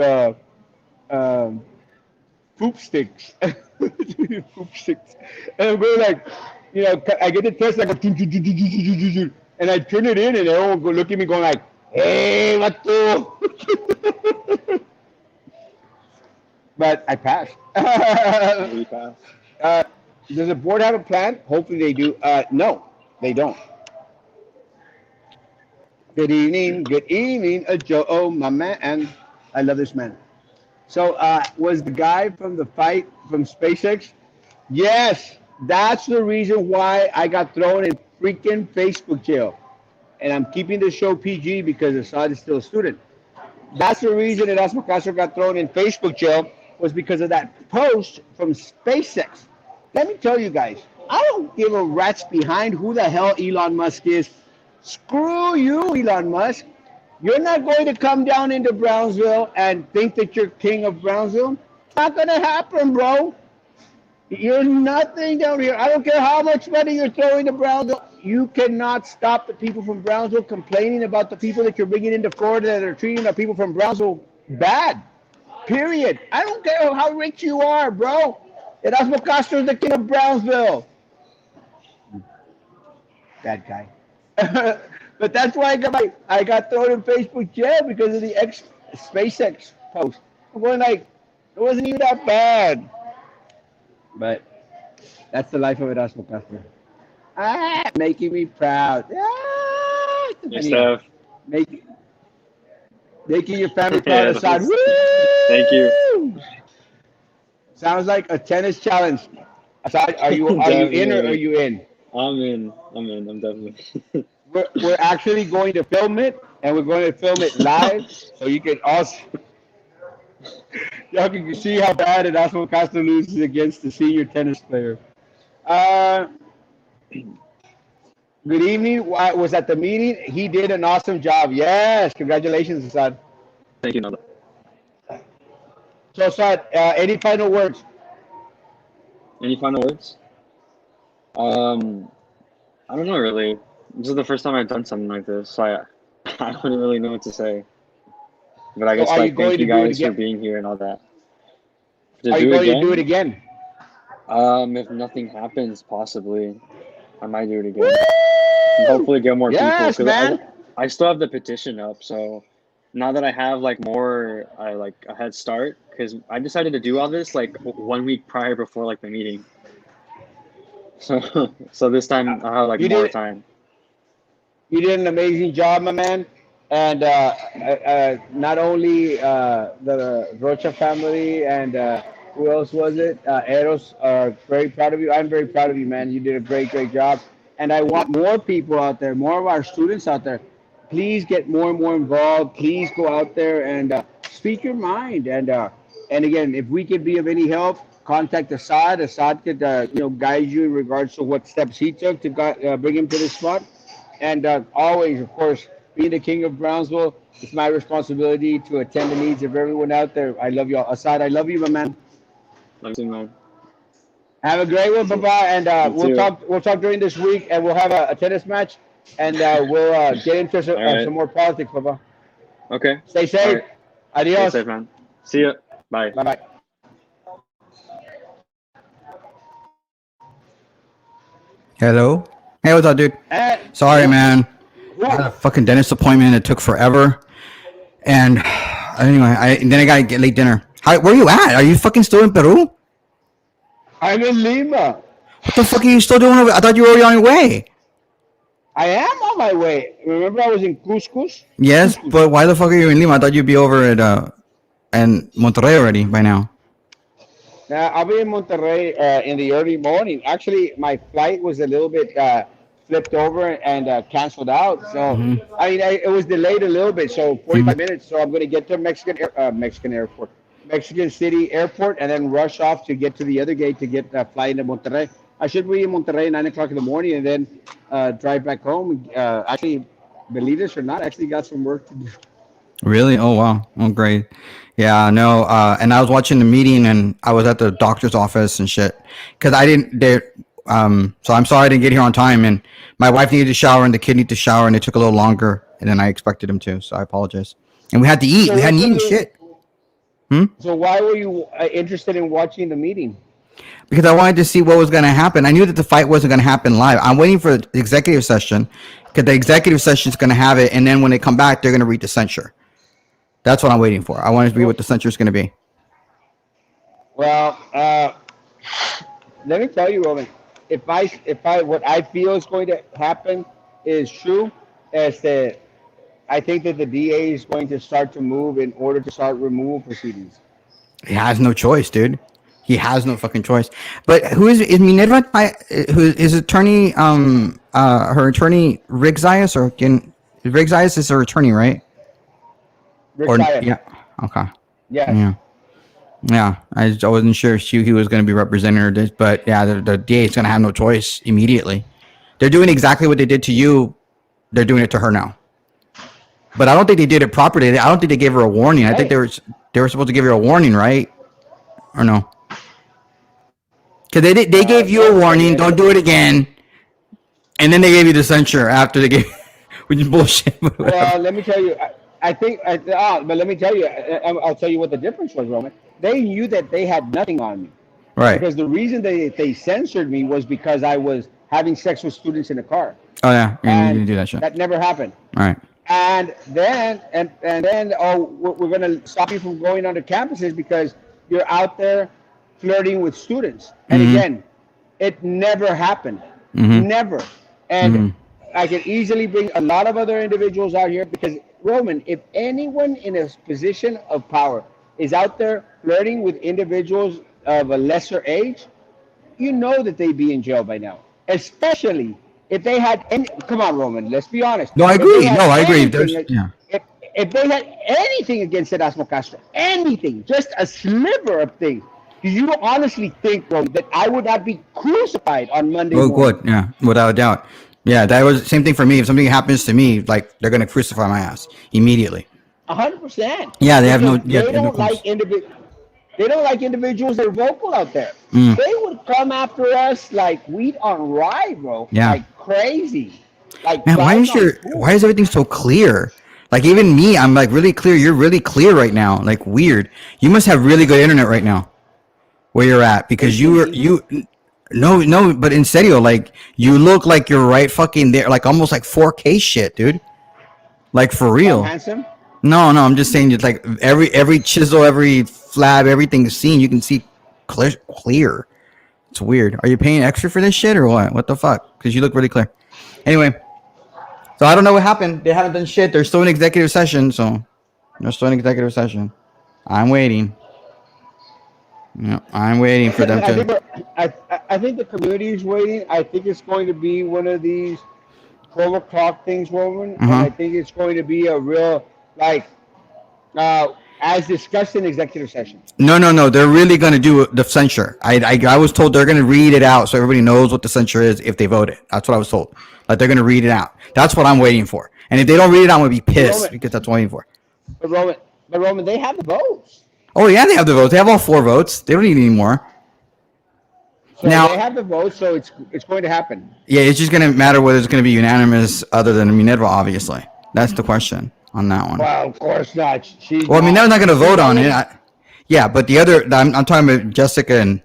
[SPEAKER 1] um, poop sticks, poop sticks, and I'm going like, I get the test, I go, and I turn it in, and everyone go look at me going like, hey, what the? But I passed.
[SPEAKER 2] You passed.
[SPEAKER 1] uh, does the board have a plan? Hopefully they do. No, they don't. Good evening, Joe, oh, my man. I love this man. So, was the guy from the fight from SpaceX? Yes, that's the reason why I got thrown in freaking Facebook jail. And I'm keeping the show PG because Assad is still a student. That's the reason Erasmo Castro got thrown in Facebook jail was because of that post from SpaceX. Let me tell you guys, I don't give a rat's behind who the hell Elon Musk is. Screw you, Elon Musk. You're not going to come down into Brownsville and think that you're king of Brownsville. It's not going to happen, bro. You're nothing down here. I don't care how much money you're throwing to Brownsville. You cannot stop the people from Brownsville complaining about the people that you're bringing into Florida that are treating the people from Brownsville bad. Period. I don't care how rich you are, bro. Erasmo Castro is the king of Brownsville. Bad guy. But that's why I got thrown in Facebook jail because of the SpaceX post. I'm going like, it wasn't even that bad. But that's the life of Erasmo Castro. Making me proud.
[SPEAKER 2] Your stuff.
[SPEAKER 1] Make, making your family proud
[SPEAKER 2] Yeah,
[SPEAKER 1] aside.
[SPEAKER 2] thank you.
[SPEAKER 1] Woo! Sounds like a tennis challenge. Aside, are you in or are
[SPEAKER 2] Definitely.
[SPEAKER 1] you in?
[SPEAKER 2] I'm in. I'm definitely.
[SPEAKER 1] We're actually going to film it and we're going to film it live so you can also y'all can see how bad Erasmo Castro loses against the senior tennis player. Uh, Good evening. I was at the meeting. He did an awesome job. Yes, congratulations, Assad.
[SPEAKER 2] Thank you, Nada.
[SPEAKER 1] So, Assad, any final words?
[SPEAKER 2] Any final words? Um, I don't know really. This is the first time I've done something like this, so I don't really know what to say. But I
[SPEAKER 1] So,
[SPEAKER 2] guess
[SPEAKER 1] are you
[SPEAKER 2] like thank
[SPEAKER 1] going to
[SPEAKER 2] you
[SPEAKER 1] do it
[SPEAKER 2] guys for
[SPEAKER 1] again?
[SPEAKER 2] being here and all that. To
[SPEAKER 1] Are you
[SPEAKER 2] do
[SPEAKER 1] going to do it
[SPEAKER 2] again?
[SPEAKER 1] again?
[SPEAKER 2] If nothing happens, possibly I might do it again. And
[SPEAKER 1] Woo!
[SPEAKER 2] hopefully get more people
[SPEAKER 1] Yes,
[SPEAKER 2] because
[SPEAKER 1] man.
[SPEAKER 2] I still have the petition up. So now that I have like more, I like a head start because I decided to do all this like 1 week prior before like the meeting. So so this time I have like
[SPEAKER 1] You
[SPEAKER 2] more
[SPEAKER 1] did
[SPEAKER 2] time.
[SPEAKER 1] you did an amazing job, my man. And not only the Rocha family and who else was it? Eros are very proud of you. I'm very proud of you, man. You did a great job. And I want more people out there, more of our students out there. Please get more and more involved. Please go out there and speak your mind. And again, if we could be of any help, contact Assad. Assad could guide you in regards to what steps he took to bring him to this spot. And always, of course, being the king of Brownsville, it's my responsibility to attend the needs of everyone out there. I love y'all. Assad, I love you, my man.
[SPEAKER 2] Let me see, man.
[SPEAKER 1] Have a great one,
[SPEAKER 2] You too.
[SPEAKER 1] Papa. And
[SPEAKER 2] You
[SPEAKER 1] we'll
[SPEAKER 2] too.
[SPEAKER 1] talk. We'll talk during this week, and we'll have a tennis match, and we'll get into
[SPEAKER 2] All right.
[SPEAKER 1] some more politics, Papa.
[SPEAKER 2] Okay.
[SPEAKER 1] Stay
[SPEAKER 2] All
[SPEAKER 1] safe.
[SPEAKER 2] right. Stay
[SPEAKER 1] Adios.
[SPEAKER 2] safe, man. See ya. Bye.
[SPEAKER 1] Bye bye.
[SPEAKER 3] Hello. Hey, what's up, dude? Sorry,
[SPEAKER 1] Who?
[SPEAKER 3] man. I had
[SPEAKER 1] Who?
[SPEAKER 3] a fucking dentist appointment. It took forever. And anyway, then I gotta get late dinner. Where are you at? Are you fucking still in Peru?
[SPEAKER 1] I'm in Lima.
[SPEAKER 3] What the fuck are you still doing over? I thought you were already on your way.
[SPEAKER 1] I am on my way. Remember, I was in Cuscus.
[SPEAKER 3] Yes,
[SPEAKER 1] Cuscus.
[SPEAKER 3] but why the fuck are you in Lima? I thought you'd be over at in Monterrey already by now.
[SPEAKER 1] Now, I'll be in Monterrey in the early morning. Actually, my flight was a little bit flipped over and canceled out. So,
[SPEAKER 3] Hmm.
[SPEAKER 1] it was delayed a little bit. So,
[SPEAKER 3] Hmm.
[SPEAKER 1] 45 minutes. So, I'm going to get to Mexican airport, Mexican City Airport, and then rush off to get to the other gate to get fly into Monterrey. I should be in Monterrey 9 o'clock in the morning and then drive back home. Actually, believe this or not, I actually got some work to do.
[SPEAKER 3] Really? Oh wow. Oh great. Yeah, no. And I was watching the meeting, and I was at the doctor's office and shit because I didn't. They, so I'm sorry I didn't get here on time, and my wife needed to shower, and the kid needed to shower, and it took a little longer than I expected him to. So I apologize. And we had to eat.
[SPEAKER 1] So,
[SPEAKER 3] We
[SPEAKER 1] what
[SPEAKER 3] hadn't
[SPEAKER 1] were
[SPEAKER 3] eaten
[SPEAKER 1] you?
[SPEAKER 3] shit. Hmm?
[SPEAKER 1] So, why were you interested in watching the meeting?
[SPEAKER 3] Because I wanted to see what was going to happen. I knew that the fight wasn't going to happen live. I'm waiting for the executive session because the executive session is going to have it, and then when they come back, they're going to read the censure. That's what I'm waiting for. I want to read what the censure is going to be.
[SPEAKER 1] Well, let me tell you, Roman. If I what I feel is going to happen is true, is that I think that the DA is going to start to move in order to start removal proceedings.
[SPEAKER 3] He has no choice, dude. He has no fucking choice. But who is Minerva? Who is attorney? Her attorney Rick Zayas or can Rick Zayas is her attorney, right?
[SPEAKER 1] Rick
[SPEAKER 3] Or
[SPEAKER 1] Sayed,
[SPEAKER 3] yeah, okay,
[SPEAKER 1] yes.
[SPEAKER 3] yeah, yeah. I wasn't sure if he was going to be representing her, but yeah, the DA is going to have no choice immediately. They're doing exactly what they did to you. They're doing it to her now. But I don't think they did it properly. I don't think they gave her a warning. I think
[SPEAKER 1] Hey,
[SPEAKER 3] they were supposed to give her a warning, right? Or no? Because they gave you a
[SPEAKER 1] no, but
[SPEAKER 3] warning. Don't do it again. And then they gave you the censure after they gave, which is bullshit. But whatever.
[SPEAKER 1] well, let me tell you. But let me tell you. I'll tell you what the difference was, Roman. They knew that they had nothing on me
[SPEAKER 3] Right.
[SPEAKER 1] because the reason they censored me was because I was having sex with students in the car,
[SPEAKER 3] Oh yeah, and you
[SPEAKER 1] and
[SPEAKER 3] didn't do that shit.
[SPEAKER 1] that never happened.
[SPEAKER 3] All right.
[SPEAKER 1] And then we're going to stop you from going onto campuses because you're out there flirting with students. And
[SPEAKER 3] Mm-hmm.
[SPEAKER 1] again, it never happened,
[SPEAKER 3] Mm-hmm.
[SPEAKER 1] never. And
[SPEAKER 3] Mm-hmm.
[SPEAKER 1] I can easily bring a lot of other individuals out here because Roman, if anyone in a position of power is out there flirting with individuals of a lesser age, you know that they'd be in jail by now. Especially if they had any. Come on, Roman. Let's be honest.
[SPEAKER 3] No, I
[SPEAKER 1] If they
[SPEAKER 3] agree. No,
[SPEAKER 1] had
[SPEAKER 3] I agree. There's
[SPEAKER 1] anything,
[SPEAKER 3] yeah.
[SPEAKER 1] if they had anything against Erasmo Castro, anything, just a sliver of thing, do you honestly think, Roman, that I would not be crucified on Monday
[SPEAKER 3] Oh,
[SPEAKER 1] morning?
[SPEAKER 3] good. Yeah, without a doubt. Yeah, that was the same thing for me. If something happens to me, like they're gonna crucify my ass immediately.
[SPEAKER 1] 100%.
[SPEAKER 3] Yeah, they have no.
[SPEAKER 1] Because
[SPEAKER 3] Yeah,
[SPEAKER 1] they
[SPEAKER 3] they have no
[SPEAKER 1] don't like
[SPEAKER 3] clues.
[SPEAKER 1] They don't like individuals that are vocal out there.
[SPEAKER 3] Mm,
[SPEAKER 1] They would come after us like wheat on rye, bro.
[SPEAKER 3] yeah,
[SPEAKER 1] Like crazy. Like
[SPEAKER 3] man.
[SPEAKER 1] dogs on
[SPEAKER 3] Why
[SPEAKER 1] poop.
[SPEAKER 3] is everything so clear? Like even me, I'm like really clear. You're really clear right now. Like weird. You must have really good internet right now where you're at because
[SPEAKER 1] It's me.
[SPEAKER 3] No, but in serio, like you look like you're right fucking there, like almost like 4K shit, dude. Like for
[SPEAKER 1] So I'm
[SPEAKER 3] real.
[SPEAKER 1] handsome.
[SPEAKER 3] No, I'm just saying, it's like every chisel, every flab, everything's seen. You can see clear. It's weird. Are you paying extra for this shit or what? What the fuck? Because you look really clear. Anyway, so I don't know what happened. They haven't done shit. They're still in executive session, so they're still in executive session. I'm waiting. Yeah, I'm waiting for them
[SPEAKER 1] I
[SPEAKER 3] to.
[SPEAKER 1] think I think the community is waiting. I think it's going to be one of these 12 o'clock things, Roman,
[SPEAKER 3] Uh
[SPEAKER 1] and
[SPEAKER 3] huh.
[SPEAKER 1] I think it's going to be a real like as discussed in executive session.
[SPEAKER 3] No. They're really gonna do the censure. I was told they're gonna read it out so everybody knows what the censure is if they vote it. That's what I was told. Like they're gonna read it out. That's what I'm waiting for. And if they don't read it out, I'm gonna be
[SPEAKER 1] But
[SPEAKER 3] pissed
[SPEAKER 1] Roman,
[SPEAKER 3] because that's what I'm waiting for.
[SPEAKER 1] but Roman, but Roman, they have the votes.
[SPEAKER 3] Oh yeah, they have the votes. They have all 4 votes. They don't need any more.
[SPEAKER 1] So they
[SPEAKER 3] Now,
[SPEAKER 1] have the votes, so it's going to happen.
[SPEAKER 3] yeah, it's just gonna matter whether it's gonna be unanimous, other than Minerva, obviously. That's the question on that one.
[SPEAKER 1] Well, of course not. She's
[SPEAKER 3] Well,
[SPEAKER 1] not.
[SPEAKER 3] Minerva's not gonna
[SPEAKER 1] She's
[SPEAKER 3] vote on it.
[SPEAKER 1] already
[SPEAKER 3] Yeah, but the other, I'm talking about Jessica and.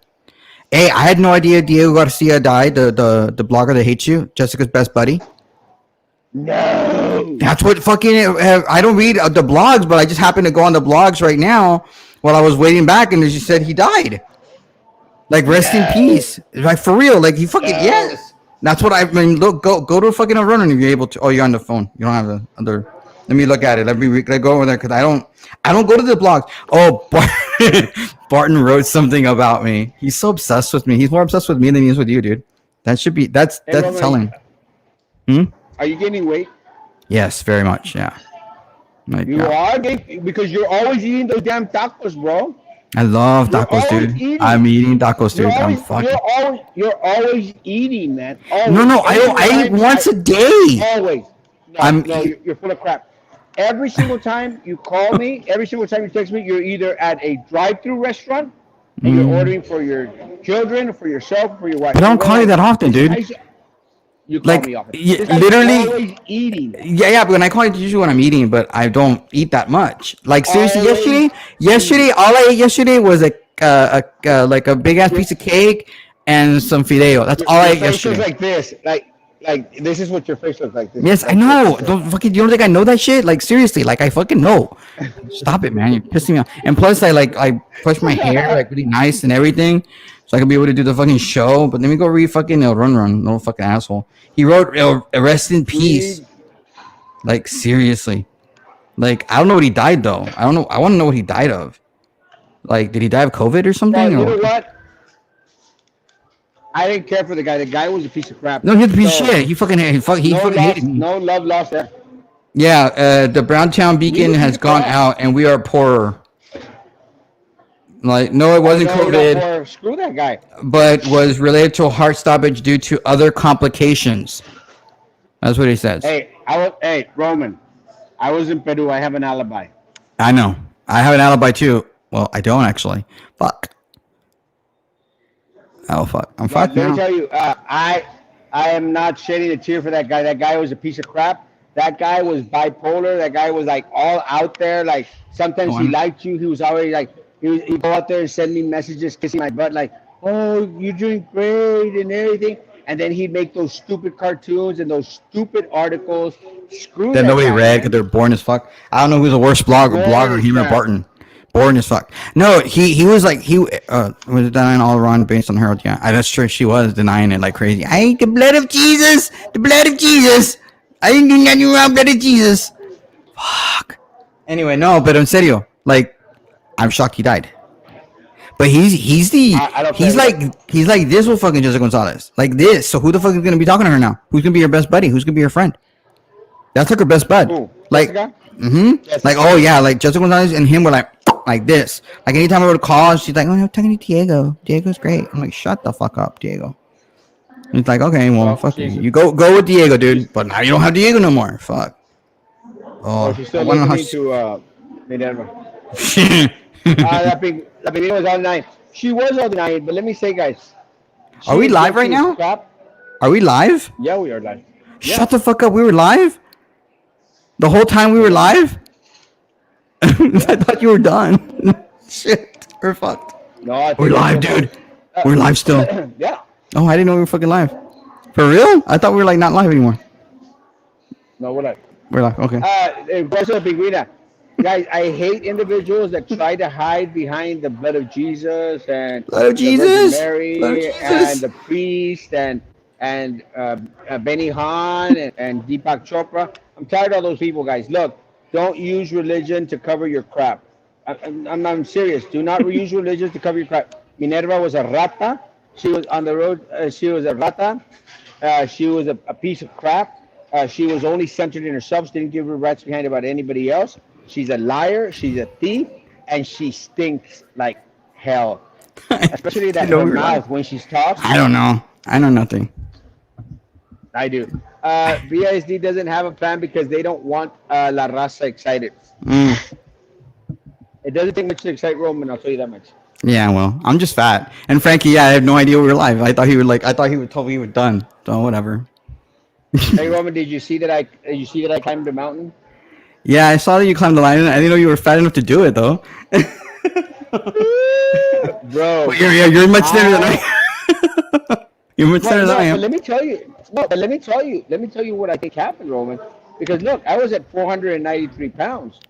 [SPEAKER 3] Hey, I had no idea Diego Garcia died. The blogger that hates you, Jessica's best buddy.
[SPEAKER 1] no.
[SPEAKER 3] That's what fucking. I don't read the blogs, but I just happened to go on the blogs right now while I was waiting back, and she said he died. Like rest in
[SPEAKER 1] No.
[SPEAKER 3] peace. Like for real. Like he fucking
[SPEAKER 1] No.
[SPEAKER 3] yes. That's what I mean. Look, go to a fucking runner if you're able to. Oh, you're on the phone. You don't have the other. Let me look at it. Let go over there because I don't go to the blogs. Oh, Barton wrote something about me. He's so obsessed with me. He's more obsessed with me than he is with you, dude. That should be
[SPEAKER 1] Hey,
[SPEAKER 3] that's
[SPEAKER 1] Roman,
[SPEAKER 3] telling. Hmm?
[SPEAKER 1] are you gaining weight?
[SPEAKER 3] Yes, very much. Yeah. Like
[SPEAKER 1] You are gaining because you're always eating those damn tacos, bro.
[SPEAKER 3] I love
[SPEAKER 1] You're
[SPEAKER 3] tacos,
[SPEAKER 1] always
[SPEAKER 3] dude.
[SPEAKER 1] eating.
[SPEAKER 3] I'm eating tacos,
[SPEAKER 1] You're
[SPEAKER 3] dude. I'm
[SPEAKER 1] always
[SPEAKER 3] fucking.
[SPEAKER 1] you're always eating, man.
[SPEAKER 3] No,
[SPEAKER 1] Always.
[SPEAKER 3] no.
[SPEAKER 1] Every single
[SPEAKER 3] I eat
[SPEAKER 1] time
[SPEAKER 3] once a day.
[SPEAKER 1] always. No,
[SPEAKER 3] I'm.
[SPEAKER 1] no, you're full of crap. Every single time you call me, every single time you text me, you're either at a drive-through restaurant and you're
[SPEAKER 3] Mm,
[SPEAKER 1] ordering for your children, for yourself, for your wife.
[SPEAKER 3] but I
[SPEAKER 1] So
[SPEAKER 3] don't call you
[SPEAKER 1] whatever.
[SPEAKER 3] that often,
[SPEAKER 1] This
[SPEAKER 3] dude.
[SPEAKER 1] guy's you call
[SPEAKER 3] Like,
[SPEAKER 1] me often. This guy's
[SPEAKER 3] literally.
[SPEAKER 1] always eating.
[SPEAKER 3] Yeah. But when I call it usually when I'm eating, but I don't eat that much. Like seriously,
[SPEAKER 1] Always
[SPEAKER 3] yesterday,
[SPEAKER 1] eating.
[SPEAKER 3] all I ate yesterday was like a big ass
[SPEAKER 1] Your
[SPEAKER 3] piece of cake and some fideo. That's all I
[SPEAKER 1] your
[SPEAKER 3] ate
[SPEAKER 1] face looks
[SPEAKER 3] yesterday.
[SPEAKER 1] like this. Like this is what your face looks like. This
[SPEAKER 3] Yes, I
[SPEAKER 1] that's it.
[SPEAKER 3] know.
[SPEAKER 1] That's it.
[SPEAKER 3] Don't fucking. You don't think I know that shit? Like seriously, like I fucking know. Stop it, man. You're pissing me off. And plus, I brush my hair like really nice and everything, so I can be able to do the fucking show. But let me go read fucking Run, no fucking asshole. He wrote "Rest in peace."
[SPEAKER 1] Read.
[SPEAKER 3] Like seriously. Like I don't know what he died though. I don't know. I want to know what he died of. Like, did he die of COVID or
[SPEAKER 1] Well,
[SPEAKER 3] something?
[SPEAKER 1] you know
[SPEAKER 3] Or
[SPEAKER 1] what? I didn't care for the guy. The guy was a piece of crap.
[SPEAKER 3] no, he had to be
[SPEAKER 1] So
[SPEAKER 3] shit. He
[SPEAKER 1] no
[SPEAKER 3] fucking hated
[SPEAKER 1] loss,
[SPEAKER 3] me.
[SPEAKER 1] no love lost there.
[SPEAKER 3] Yeah, the Browntown
[SPEAKER 1] He's
[SPEAKER 3] Beacon
[SPEAKER 1] a piece
[SPEAKER 3] has
[SPEAKER 1] of
[SPEAKER 3] gone
[SPEAKER 1] crap.
[SPEAKER 3] out, and we are poorer. Like, no, it wasn't
[SPEAKER 1] No,
[SPEAKER 3] COVID,
[SPEAKER 1] no, screw that guy.
[SPEAKER 3] but was related to a heart stoppage due to other complications. That's what he says.
[SPEAKER 1] Hey, Roman. I was in Peru. I have an alibi.
[SPEAKER 3] I know. I have an alibi too. Well, I don't actually. Fuck. Oh fuck. I'm
[SPEAKER 1] But
[SPEAKER 3] fucked
[SPEAKER 1] let me
[SPEAKER 3] now.
[SPEAKER 1] tell you, I am not shedding a tear for that guy. That guy was a piece of crap. That guy was bipolar. That guy was like all out there. Like
[SPEAKER 3] Go
[SPEAKER 1] sometimes he
[SPEAKER 3] on.
[SPEAKER 1] liked you. He was already like he'd go out there and send me messages, kissing my butt, like, "Oh, you're doing great" and everything. And then he'd make those stupid cartoons and those stupid articles. Screw
[SPEAKER 3] That
[SPEAKER 1] that
[SPEAKER 3] nobody
[SPEAKER 1] guy,
[SPEAKER 3] read because
[SPEAKER 1] man.
[SPEAKER 3] they're boring as fuck. I don't know who's the worst
[SPEAKER 1] Boring
[SPEAKER 3] blogger.
[SPEAKER 1] as
[SPEAKER 3] Him or
[SPEAKER 1] crap.
[SPEAKER 3] Barton. Boring as fuck. No, he was like he was denying all around based on her. Yeah, that's true. She was denying it like crazy. I ain't the blood of Jesus. The blood of Jesus. I ain't doing nothing wrong. Blood of Jesus. Fuck. Anyway, no, but in serio, like I'm shocked he died. But
[SPEAKER 1] I don't care either.
[SPEAKER 3] he's like this with fucking Jessica Gonzalez. Like this. So who the fuck is gonna be talking to her now? Who's gonna be your best buddy? Who's gonna be your friend? That's like her best bud.
[SPEAKER 1] Who?
[SPEAKER 3] Like,
[SPEAKER 1] Jessica?
[SPEAKER 3] like
[SPEAKER 1] Jessica.
[SPEAKER 3] oh yeah, like Jessica Gonzalez and him were like this. Like anytime I would call, she's like, oh, I'm talking to Diego. Diego's great. I'm like, shut the fuck up, Diego. And it's like, okay, well,
[SPEAKER 1] Well,
[SPEAKER 3] fuck you. You go with Diego, dude. But now you don't have Diego no more. Fuck. Oh,
[SPEAKER 1] she's
[SPEAKER 3] I
[SPEAKER 1] still
[SPEAKER 3] want to know how.
[SPEAKER 1] listening to Minerva.
[SPEAKER 3] She...
[SPEAKER 1] La Pingüina was all night. She was all night, but let me say, guys,
[SPEAKER 3] Are
[SPEAKER 1] she
[SPEAKER 3] we
[SPEAKER 1] is
[SPEAKER 3] live right
[SPEAKER 1] guilty as
[SPEAKER 3] now?
[SPEAKER 1] crap.
[SPEAKER 3] Are we live?
[SPEAKER 1] Yeah, we are live. Yeah.
[SPEAKER 3] Shut the fuck up. We were live. The whole time we were live. I
[SPEAKER 1] Yeah.
[SPEAKER 3] thought you were done. Shit, we're fucked.
[SPEAKER 1] No, I
[SPEAKER 3] We're
[SPEAKER 1] think that's
[SPEAKER 3] live,
[SPEAKER 1] so much.
[SPEAKER 3] dude. We're live still.
[SPEAKER 1] Yeah.
[SPEAKER 3] Oh, I didn't know we were fucking live. For real? I thought we were like not live anymore.
[SPEAKER 1] No, we're live.
[SPEAKER 3] We're live. Okay.
[SPEAKER 1] Goes to the Pingüina. Guys, I hate individuals that try to hide behind the blood of Jesus and
[SPEAKER 3] Blood of
[SPEAKER 1] the Virgin
[SPEAKER 3] Jesus. Blood of
[SPEAKER 1] Mary and
[SPEAKER 3] Jesus.
[SPEAKER 1] the priest and Benny Hahn and Deepak Chopra. I'm tired of those people, guys. Look, don't use religion to cover your crap. I'm serious. Do not use religion to cover your crap. Minerva was a rata. She was on the road. She was a rata. She was a piece of crap. She was only centered in herself. She didn't give her rats behind about anybody else. She's a liar. She's a thief, and she stinks like hell. Especially
[SPEAKER 3] I
[SPEAKER 1] that
[SPEAKER 3] know
[SPEAKER 1] her
[SPEAKER 3] we were live.
[SPEAKER 1] mouth when she talks.
[SPEAKER 3] I don't know. I know nothing.
[SPEAKER 1] I do. BISD doesn't have a plan because they don't want La Raza excited.
[SPEAKER 3] Mm.
[SPEAKER 1] It doesn't take much to excite Roman. I'll tell you that much.
[SPEAKER 3] Yeah, well, I'm just fat. And Frankie, yeah, I had no idea we were live. I thought he would like. I thought he would tell me we were done. So whatever.
[SPEAKER 1] Hey Roman, did you see that I climbed the mountain?
[SPEAKER 3] Yeah, I saw that you climbed the line. I didn't know you were fat enough to do it though.
[SPEAKER 1] Bro,
[SPEAKER 3] Well, you're much thinner than
[SPEAKER 1] I
[SPEAKER 3] I am. You're much
[SPEAKER 1] no,
[SPEAKER 3] thinner
[SPEAKER 1] no,
[SPEAKER 3] than I
[SPEAKER 1] but
[SPEAKER 3] am.
[SPEAKER 1] let me tell you. No, but let me tell you what I think happened, Roman. Because look, I was at 493 pounds.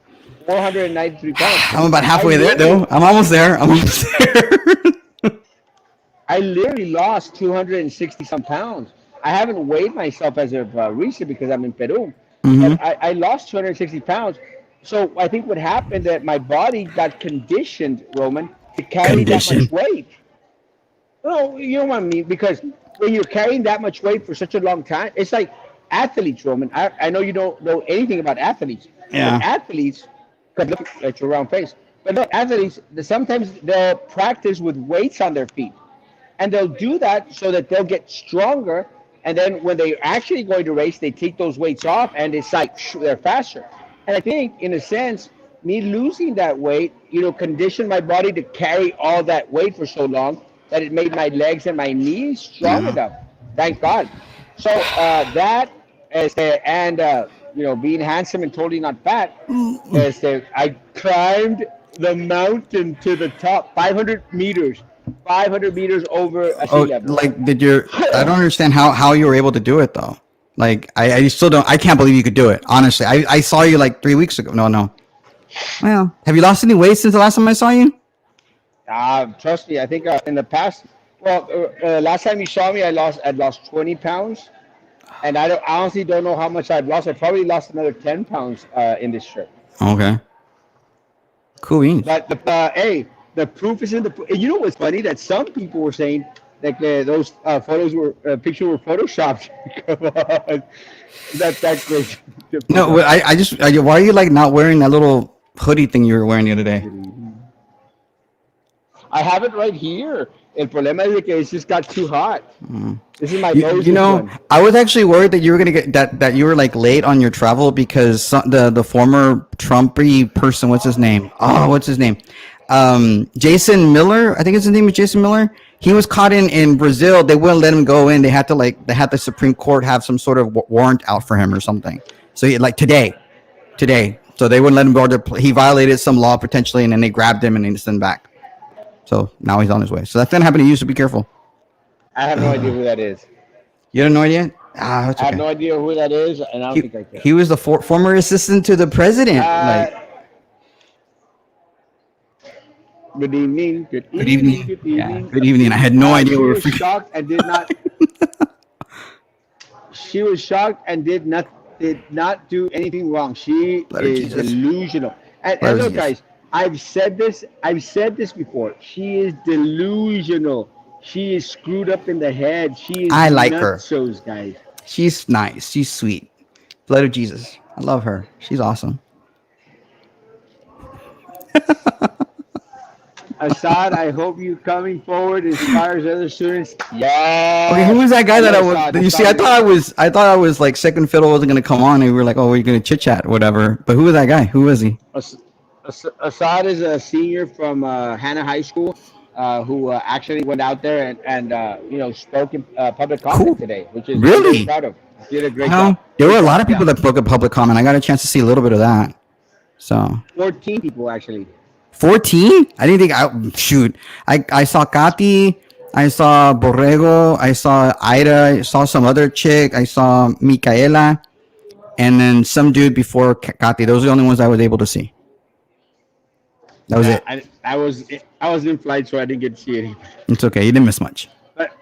[SPEAKER 1] 493 pounds.
[SPEAKER 3] I'm about
[SPEAKER 1] I
[SPEAKER 3] halfway there
[SPEAKER 1] literally,
[SPEAKER 3] though. I'm almost there. I'm almost there.
[SPEAKER 1] I literally lost 260 some pounds. I haven't weighed myself as of recent because I'm in Peru, but
[SPEAKER 3] Mm-hmm.
[SPEAKER 1] I lost 260 pounds. So I think what happened that my body got conditioned, Roman, to carry that much
[SPEAKER 3] Condition.
[SPEAKER 1] weight. No, you know what I mean? Because when you're carrying that much weight for such a long time, it's like athletes, Roman. I know you don't know anything about athletes, but
[SPEAKER 3] Yeah.
[SPEAKER 1] athletes, because look at your round face, but look, athletes, sometimes they'll practice with weights on their feet. And they'll do that so that they'll get stronger. And then when they're actually going to race, they take those weights off and it's like they're faster. And I think, in a sense, me losing that weight, conditioned my body to carry all that weight for so long that it made my legs and my knees strong
[SPEAKER 3] Yeah.
[SPEAKER 1] enough. Thank God. So that is and being handsome and totally not fat is I climbed the mountain to the top, 500 meters, 500 meters over sea
[SPEAKER 3] Oh,
[SPEAKER 1] level.
[SPEAKER 3] like did your? I don't understand how you were able to do it though. Like I still don't. I can't believe you could do it. Honestly, I saw you like 3 weeks ago. No. Well, have you lost any weight since the last time I saw you?
[SPEAKER 1] Trust me, I think in the past, well, last time you saw me, I'd lost 20 pounds, and I honestly don't know how much I've lost. I probably lost another 10 pounds in this trip.
[SPEAKER 3] Okay. Cool beans.
[SPEAKER 1] But hey, the proof is in the. You know what's funny? That some people were saying that those pictures were photoshopped. Come on, that's crazy.
[SPEAKER 3] No, but I just why are you like not wearing that little hoodie thing you were wearing the other day?
[SPEAKER 1] I have it right here. El problema es de que it's just got too hot.
[SPEAKER 3] Mm.
[SPEAKER 1] This is my
[SPEAKER 3] You
[SPEAKER 1] Moses
[SPEAKER 3] know,
[SPEAKER 1] one.
[SPEAKER 3] I was actually worried that you were gonna get that you were like late on your travel because the former Trumpy person, what's his name? Oh, what's his name? Jason Miller, I think his name is Jason Miller. He was caught in Brazil. They wouldn't let him go in. They had the Supreme Court have some sort of warrant out for him or something. So like today, so they wouldn't let him go. He violated some law potentially, and then they grabbed him and they sent him back. So now he's on his way. So that's gonna happen to you. So be careful.
[SPEAKER 1] I have no idea who that is.
[SPEAKER 3] You don't know it yet? Ah, that's
[SPEAKER 1] I have
[SPEAKER 3] okay.
[SPEAKER 1] no idea who that is, and I don't
[SPEAKER 3] He
[SPEAKER 1] think I care.
[SPEAKER 3] he was the former assistant to the president.
[SPEAKER 1] Uh,
[SPEAKER 3] Like,
[SPEAKER 1] Good evening. Good
[SPEAKER 3] good
[SPEAKER 1] evening.
[SPEAKER 3] evening.
[SPEAKER 1] Good
[SPEAKER 3] Yeah,
[SPEAKER 1] evening.
[SPEAKER 3] good evening. I had no idea
[SPEAKER 1] She
[SPEAKER 3] we were
[SPEAKER 1] was
[SPEAKER 3] freaking.
[SPEAKER 1] shocked and did not. She was shocked and did not do anything wrong. She
[SPEAKER 3] Blood of
[SPEAKER 1] is
[SPEAKER 3] Jesus.
[SPEAKER 1] delusional.
[SPEAKER 3] Blood
[SPEAKER 1] And
[SPEAKER 3] of
[SPEAKER 1] look,
[SPEAKER 3] Jesus.
[SPEAKER 1] guys, I've said this before. She is delusional. She is screwed up in the head. She is
[SPEAKER 3] I like her.
[SPEAKER 1] nutsos, guys.
[SPEAKER 3] She's nice. She's sweet. Blood of Jesus. I love her. She's awesome.
[SPEAKER 1] Assad, I hope you coming forward inspires other students.
[SPEAKER 3] Okay, who
[SPEAKER 1] Yes,
[SPEAKER 3] was that guy
[SPEAKER 1] I
[SPEAKER 3] that
[SPEAKER 1] love
[SPEAKER 3] I was?
[SPEAKER 1] Assad.
[SPEAKER 3] You see,
[SPEAKER 1] Assad,
[SPEAKER 3] I thought I was like second fiddle wasn't gonna come on, and we were like, oh, we're gonna chit chat, whatever. But who was that guy? Who was he?
[SPEAKER 1] Assad is a senior from Hannah High School who actually went out there and spoke in public
[SPEAKER 3] Cool.
[SPEAKER 1] comment today, which is I'm very
[SPEAKER 3] Really?
[SPEAKER 1] proud of. Did a
[SPEAKER 3] You
[SPEAKER 1] great
[SPEAKER 3] know,
[SPEAKER 1] job.
[SPEAKER 3] there were
[SPEAKER 1] Great
[SPEAKER 3] a lot
[SPEAKER 1] job.
[SPEAKER 3] of
[SPEAKER 1] Yeah,
[SPEAKER 3] people that broke a public comment. I got a chance to see a little bit of that. So
[SPEAKER 1] 14 people actually.
[SPEAKER 3] 14? I didn't think I shoot. I saw Kati, I saw Borrego, I saw Ida, I saw some other chick, I saw Micaela, and then some dude before Kati. Those are the only ones I was able to see. That was
[SPEAKER 1] Yeah,
[SPEAKER 3] it.
[SPEAKER 1] I was in flight, so I didn't get to see anything.
[SPEAKER 3] It's okay. You didn't miss much.
[SPEAKER 1] But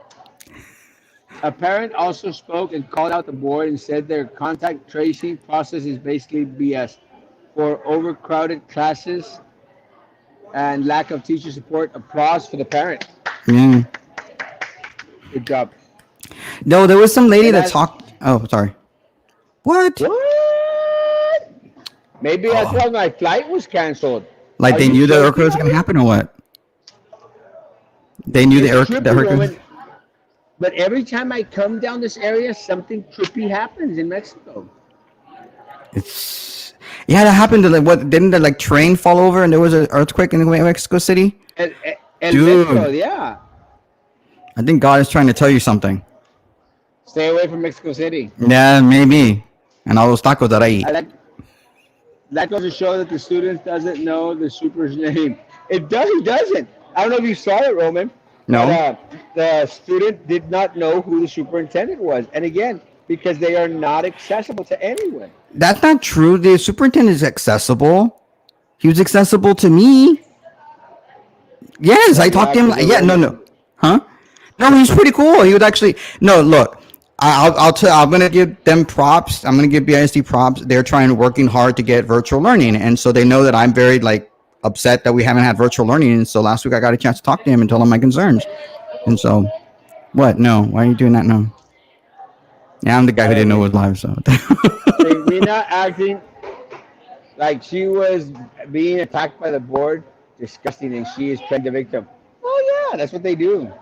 [SPEAKER 1] a parent also spoke and called out the board and said their contact tracing process is basically BS for overcrowded classes and lack of teacher support. Applause for the parent.
[SPEAKER 3] Yeah.
[SPEAKER 1] Good job.
[SPEAKER 3] No, there was some lady
[SPEAKER 1] And
[SPEAKER 3] that
[SPEAKER 1] I,
[SPEAKER 3] talked. Oh, sorry. What?
[SPEAKER 1] what? Maybe that's
[SPEAKER 3] Oh,
[SPEAKER 1] why my flight was canceled.
[SPEAKER 3] like
[SPEAKER 1] Are
[SPEAKER 3] they
[SPEAKER 1] you
[SPEAKER 3] knew the earthquake
[SPEAKER 1] joking,
[SPEAKER 3] was gonna
[SPEAKER 1] Roman?
[SPEAKER 3] happen or what? They knew
[SPEAKER 1] It's
[SPEAKER 3] the
[SPEAKER 1] trippy,
[SPEAKER 3] hurricane.
[SPEAKER 1] Roman. But every time I come down this area, something trippy happens in Mexico.
[SPEAKER 3] It's yeah, that happened to like what? Didn't the like train fall over and there was an earthquake in Mexico City?
[SPEAKER 1] El Metro,
[SPEAKER 3] Dude,
[SPEAKER 1] yeah.
[SPEAKER 3] I think God is trying to tell you something.
[SPEAKER 1] Stay away from Mexico City.
[SPEAKER 3] Yeah, maybe. And all those tacos that I
[SPEAKER 1] I
[SPEAKER 3] eat.
[SPEAKER 1] like that goes to show that the student doesn't know the super's name. It does. He doesn't. I don't know if you saw it, Roman, but
[SPEAKER 3] No,
[SPEAKER 1] the student did not know who the superintendent was, and again, because they are not accessible to anyone.
[SPEAKER 3] that's not true. The superintendent is accessible. He was accessible to me. Yes,
[SPEAKER 1] No,
[SPEAKER 3] I
[SPEAKER 1] you're
[SPEAKER 3] talked to
[SPEAKER 1] not,
[SPEAKER 3] him.
[SPEAKER 1] because you're
[SPEAKER 3] Yeah, no,
[SPEAKER 1] Roman.
[SPEAKER 3] no, huh? No, he's pretty cool. He would actually. No, look, I'm gonna give them props. I'm gonna give BISD props. They're working hard to get virtual learning, and so they know that I'm very like upset that we haven't had virtual learning. And so last week I got a chance to talk to him and tell him my concerns. And so, what? No, why are you doing that? No. Yeah, I'm the guy who didn't know it
[SPEAKER 1] Ugly.
[SPEAKER 3] was live. So.
[SPEAKER 1] Rina acting like she was being attacked by the board. Disgusting, and she is playing the victim. Oh yeah, that's what they do.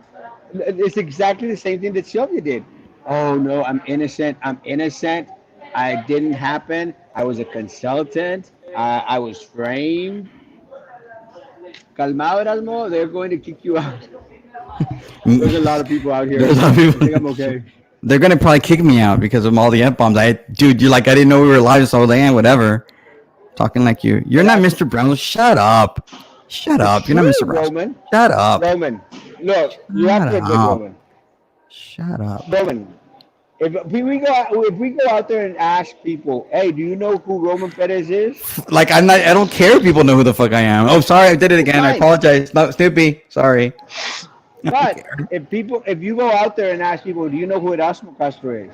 [SPEAKER 1] It's exactly the same thing that Sylvia did. Oh no, I'm innocent. I'm innocent. I didn't happen. I was a consultant. I was framed. Calmado, Erasmo. They're going to kick you out. There's a lot of people out here.
[SPEAKER 3] There's a lot of
[SPEAKER 1] I think I'm
[SPEAKER 3] people.
[SPEAKER 1] okay.
[SPEAKER 3] They're gonna probably kick me out because of all the f bombs. Dude, you like I didn't know we were live, so I was like, whatever. Talking like you. You're
[SPEAKER 1] But
[SPEAKER 3] not
[SPEAKER 1] I,
[SPEAKER 3] Mr. Brown. Shut up. Shut
[SPEAKER 1] it's
[SPEAKER 3] up. You're not
[SPEAKER 1] true,
[SPEAKER 3] Mr. Brown.
[SPEAKER 1] Roman.
[SPEAKER 3] Shut up.
[SPEAKER 1] Roman, look, you have
[SPEAKER 3] Shut
[SPEAKER 1] to admit,
[SPEAKER 3] up.
[SPEAKER 1] Roman.
[SPEAKER 3] Shut up.
[SPEAKER 1] Roman, if we go out there and ask people, hey, do you know who Roman Perez is?
[SPEAKER 3] Like I don't care if people know who the fuck I am. Oh, sorry, I did it again. I
[SPEAKER 1] Fine.
[SPEAKER 3] apologize. No, Snoopy. Sorry. I don't
[SPEAKER 1] But
[SPEAKER 3] care.
[SPEAKER 1] if you go out there and ask people, do you know who Erasmo Castro is?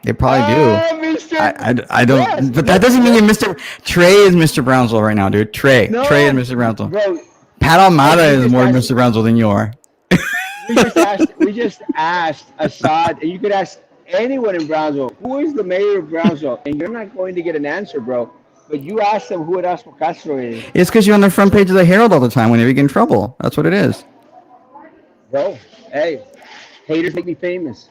[SPEAKER 3] They probably do.
[SPEAKER 1] Oh, Mister.
[SPEAKER 3] I
[SPEAKER 1] Yes,
[SPEAKER 3] don't. But that
[SPEAKER 1] yes,
[SPEAKER 3] doesn't mean you're
[SPEAKER 1] yes.
[SPEAKER 3] Mr. Trey is Mr. Brownsville right now, dude. Trey is
[SPEAKER 1] No,
[SPEAKER 3] Mr. Brownsville.
[SPEAKER 1] bro.
[SPEAKER 3] Pat
[SPEAKER 1] Like
[SPEAKER 3] Almada
[SPEAKER 1] we
[SPEAKER 3] is
[SPEAKER 1] just
[SPEAKER 3] more
[SPEAKER 1] asked,
[SPEAKER 3] Mr. Brownsville than you are.
[SPEAKER 1] we just asked Assad, and you could ask anyone in Brownsville, who is the mayor of Brownsville, and you're not going to get an answer, bro. But you asked them who Erasmo Castro is.
[SPEAKER 3] It's because you're on the front page of the Herald all the time whenever you get in trouble. That's what it is.
[SPEAKER 1] Bro, hey, haters make me famous.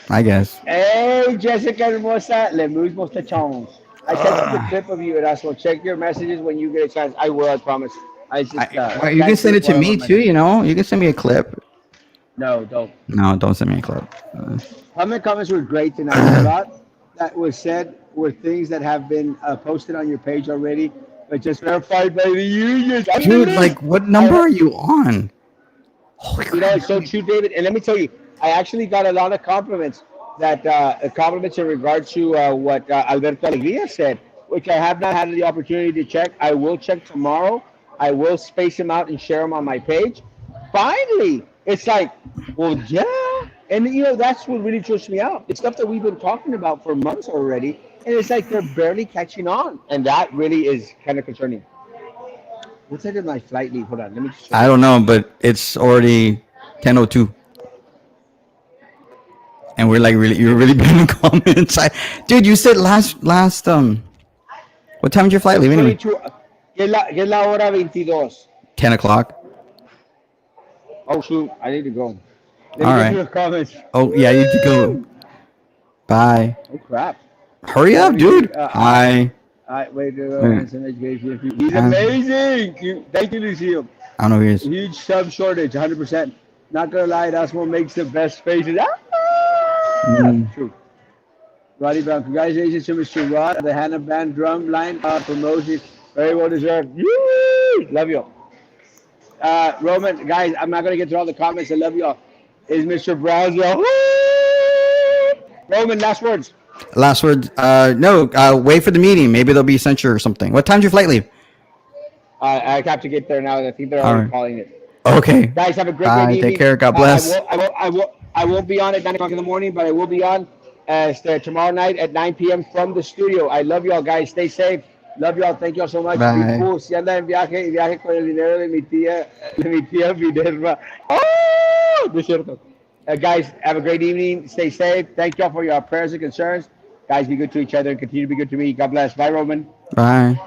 [SPEAKER 3] I guess.
[SPEAKER 1] Hey, Jessica Hermosa, le mismo tachons. I sent you the clip of you, Erasmo. Check your messages when you get a chance. I will, I promise. I just
[SPEAKER 3] Well, you can
[SPEAKER 1] can't
[SPEAKER 3] send
[SPEAKER 1] sleep
[SPEAKER 3] it to
[SPEAKER 1] well
[SPEAKER 3] me
[SPEAKER 1] on my
[SPEAKER 3] too.
[SPEAKER 1] head.
[SPEAKER 3] You know, you can send me a clip.
[SPEAKER 1] No, don't.
[SPEAKER 3] No, don't send me a clip.
[SPEAKER 1] Comments were great tonight. A lot that was said were things that have been posted on your page already, but just verified by the users. I'm the
[SPEAKER 3] Dude,
[SPEAKER 1] list.
[SPEAKER 3] like, what number are you on? Holy
[SPEAKER 1] You know,
[SPEAKER 3] crap!
[SPEAKER 1] it's so true, David. And let me tell you, I actually got a lot of compliments that compliments in regards to what Alberto Alegria said, which I have not had the opportunity to check. I will check tomorrow. I will space them out and share them on my page. Finally, it's like, well, yeah. And, you know, that's what really trips me out. It's stuff that we've been talking about for months already. And it's like they're barely catching on. And that really is kind of concerning. What's that in my flight leave? Hold on. Let me just check.
[SPEAKER 3] I don't know, but it's already 10:02, and we're like really, you're really bad in comments. Dude, you said last. What time is your flight leave anyway?
[SPEAKER 1] 22. ¿Qué es la hora 22?
[SPEAKER 3] 10 o'clock.
[SPEAKER 1] Oh, shoot. I need to go. Let
[SPEAKER 3] All
[SPEAKER 1] me get to
[SPEAKER 3] right.
[SPEAKER 1] the comments.
[SPEAKER 3] Oh yeah, you need to go.
[SPEAKER 1] Woo!
[SPEAKER 3] Bye.
[SPEAKER 1] Oh, crap.
[SPEAKER 3] Hurry
[SPEAKER 1] Let
[SPEAKER 3] up,
[SPEAKER 1] me see.
[SPEAKER 3] dude. Hi.
[SPEAKER 1] Wait,
[SPEAKER 3] Uh,
[SPEAKER 1] hands on education. He's amazing. Thank you, Lucio.
[SPEAKER 3] I don't know who he is.
[SPEAKER 1] Huge sub shortage, 100%. Not gonna lie, that's what makes the best faces.
[SPEAKER 3] Mm.
[SPEAKER 1] True. Roddy Brown, congratulations to Mr. Rod, the Hannah Band drum line promotion. Very well deserved. Woo! Love you. Roman, guys, I'm not gonna get through all the comments. I love y'all. Is Mr. Brownsville? Woo! Roman, last words.
[SPEAKER 3] Last word. No. Wait for the meeting. Maybe there'll be censure or something. What time's your flight leave?
[SPEAKER 1] I have to get there now. I think they're
[SPEAKER 3] All
[SPEAKER 1] already
[SPEAKER 3] right.
[SPEAKER 1] calling it.
[SPEAKER 3] Okay.
[SPEAKER 1] Guys, have a great, great
[SPEAKER 3] Bye. Take
[SPEAKER 1] evening.
[SPEAKER 3] care. God bless.
[SPEAKER 1] I won't be on at 9 o'clock in the morning, but I will be on tomorrow night at 9 p.m. from the studio. I love y'all, guys. Stay safe. Love y'all. Thank y'all so much. Be
[SPEAKER 3] Bye.
[SPEAKER 1] cool. Si anda en viaje, viaje con el dinero de mi tía Minerva. Oh, no es cierto. Guys, have a great evening. Stay safe. Thank y'all for your prayers and concerns. Guys, be good to each other and continue to be good to me. God bless. Bye, Roman.
[SPEAKER 3] Bye.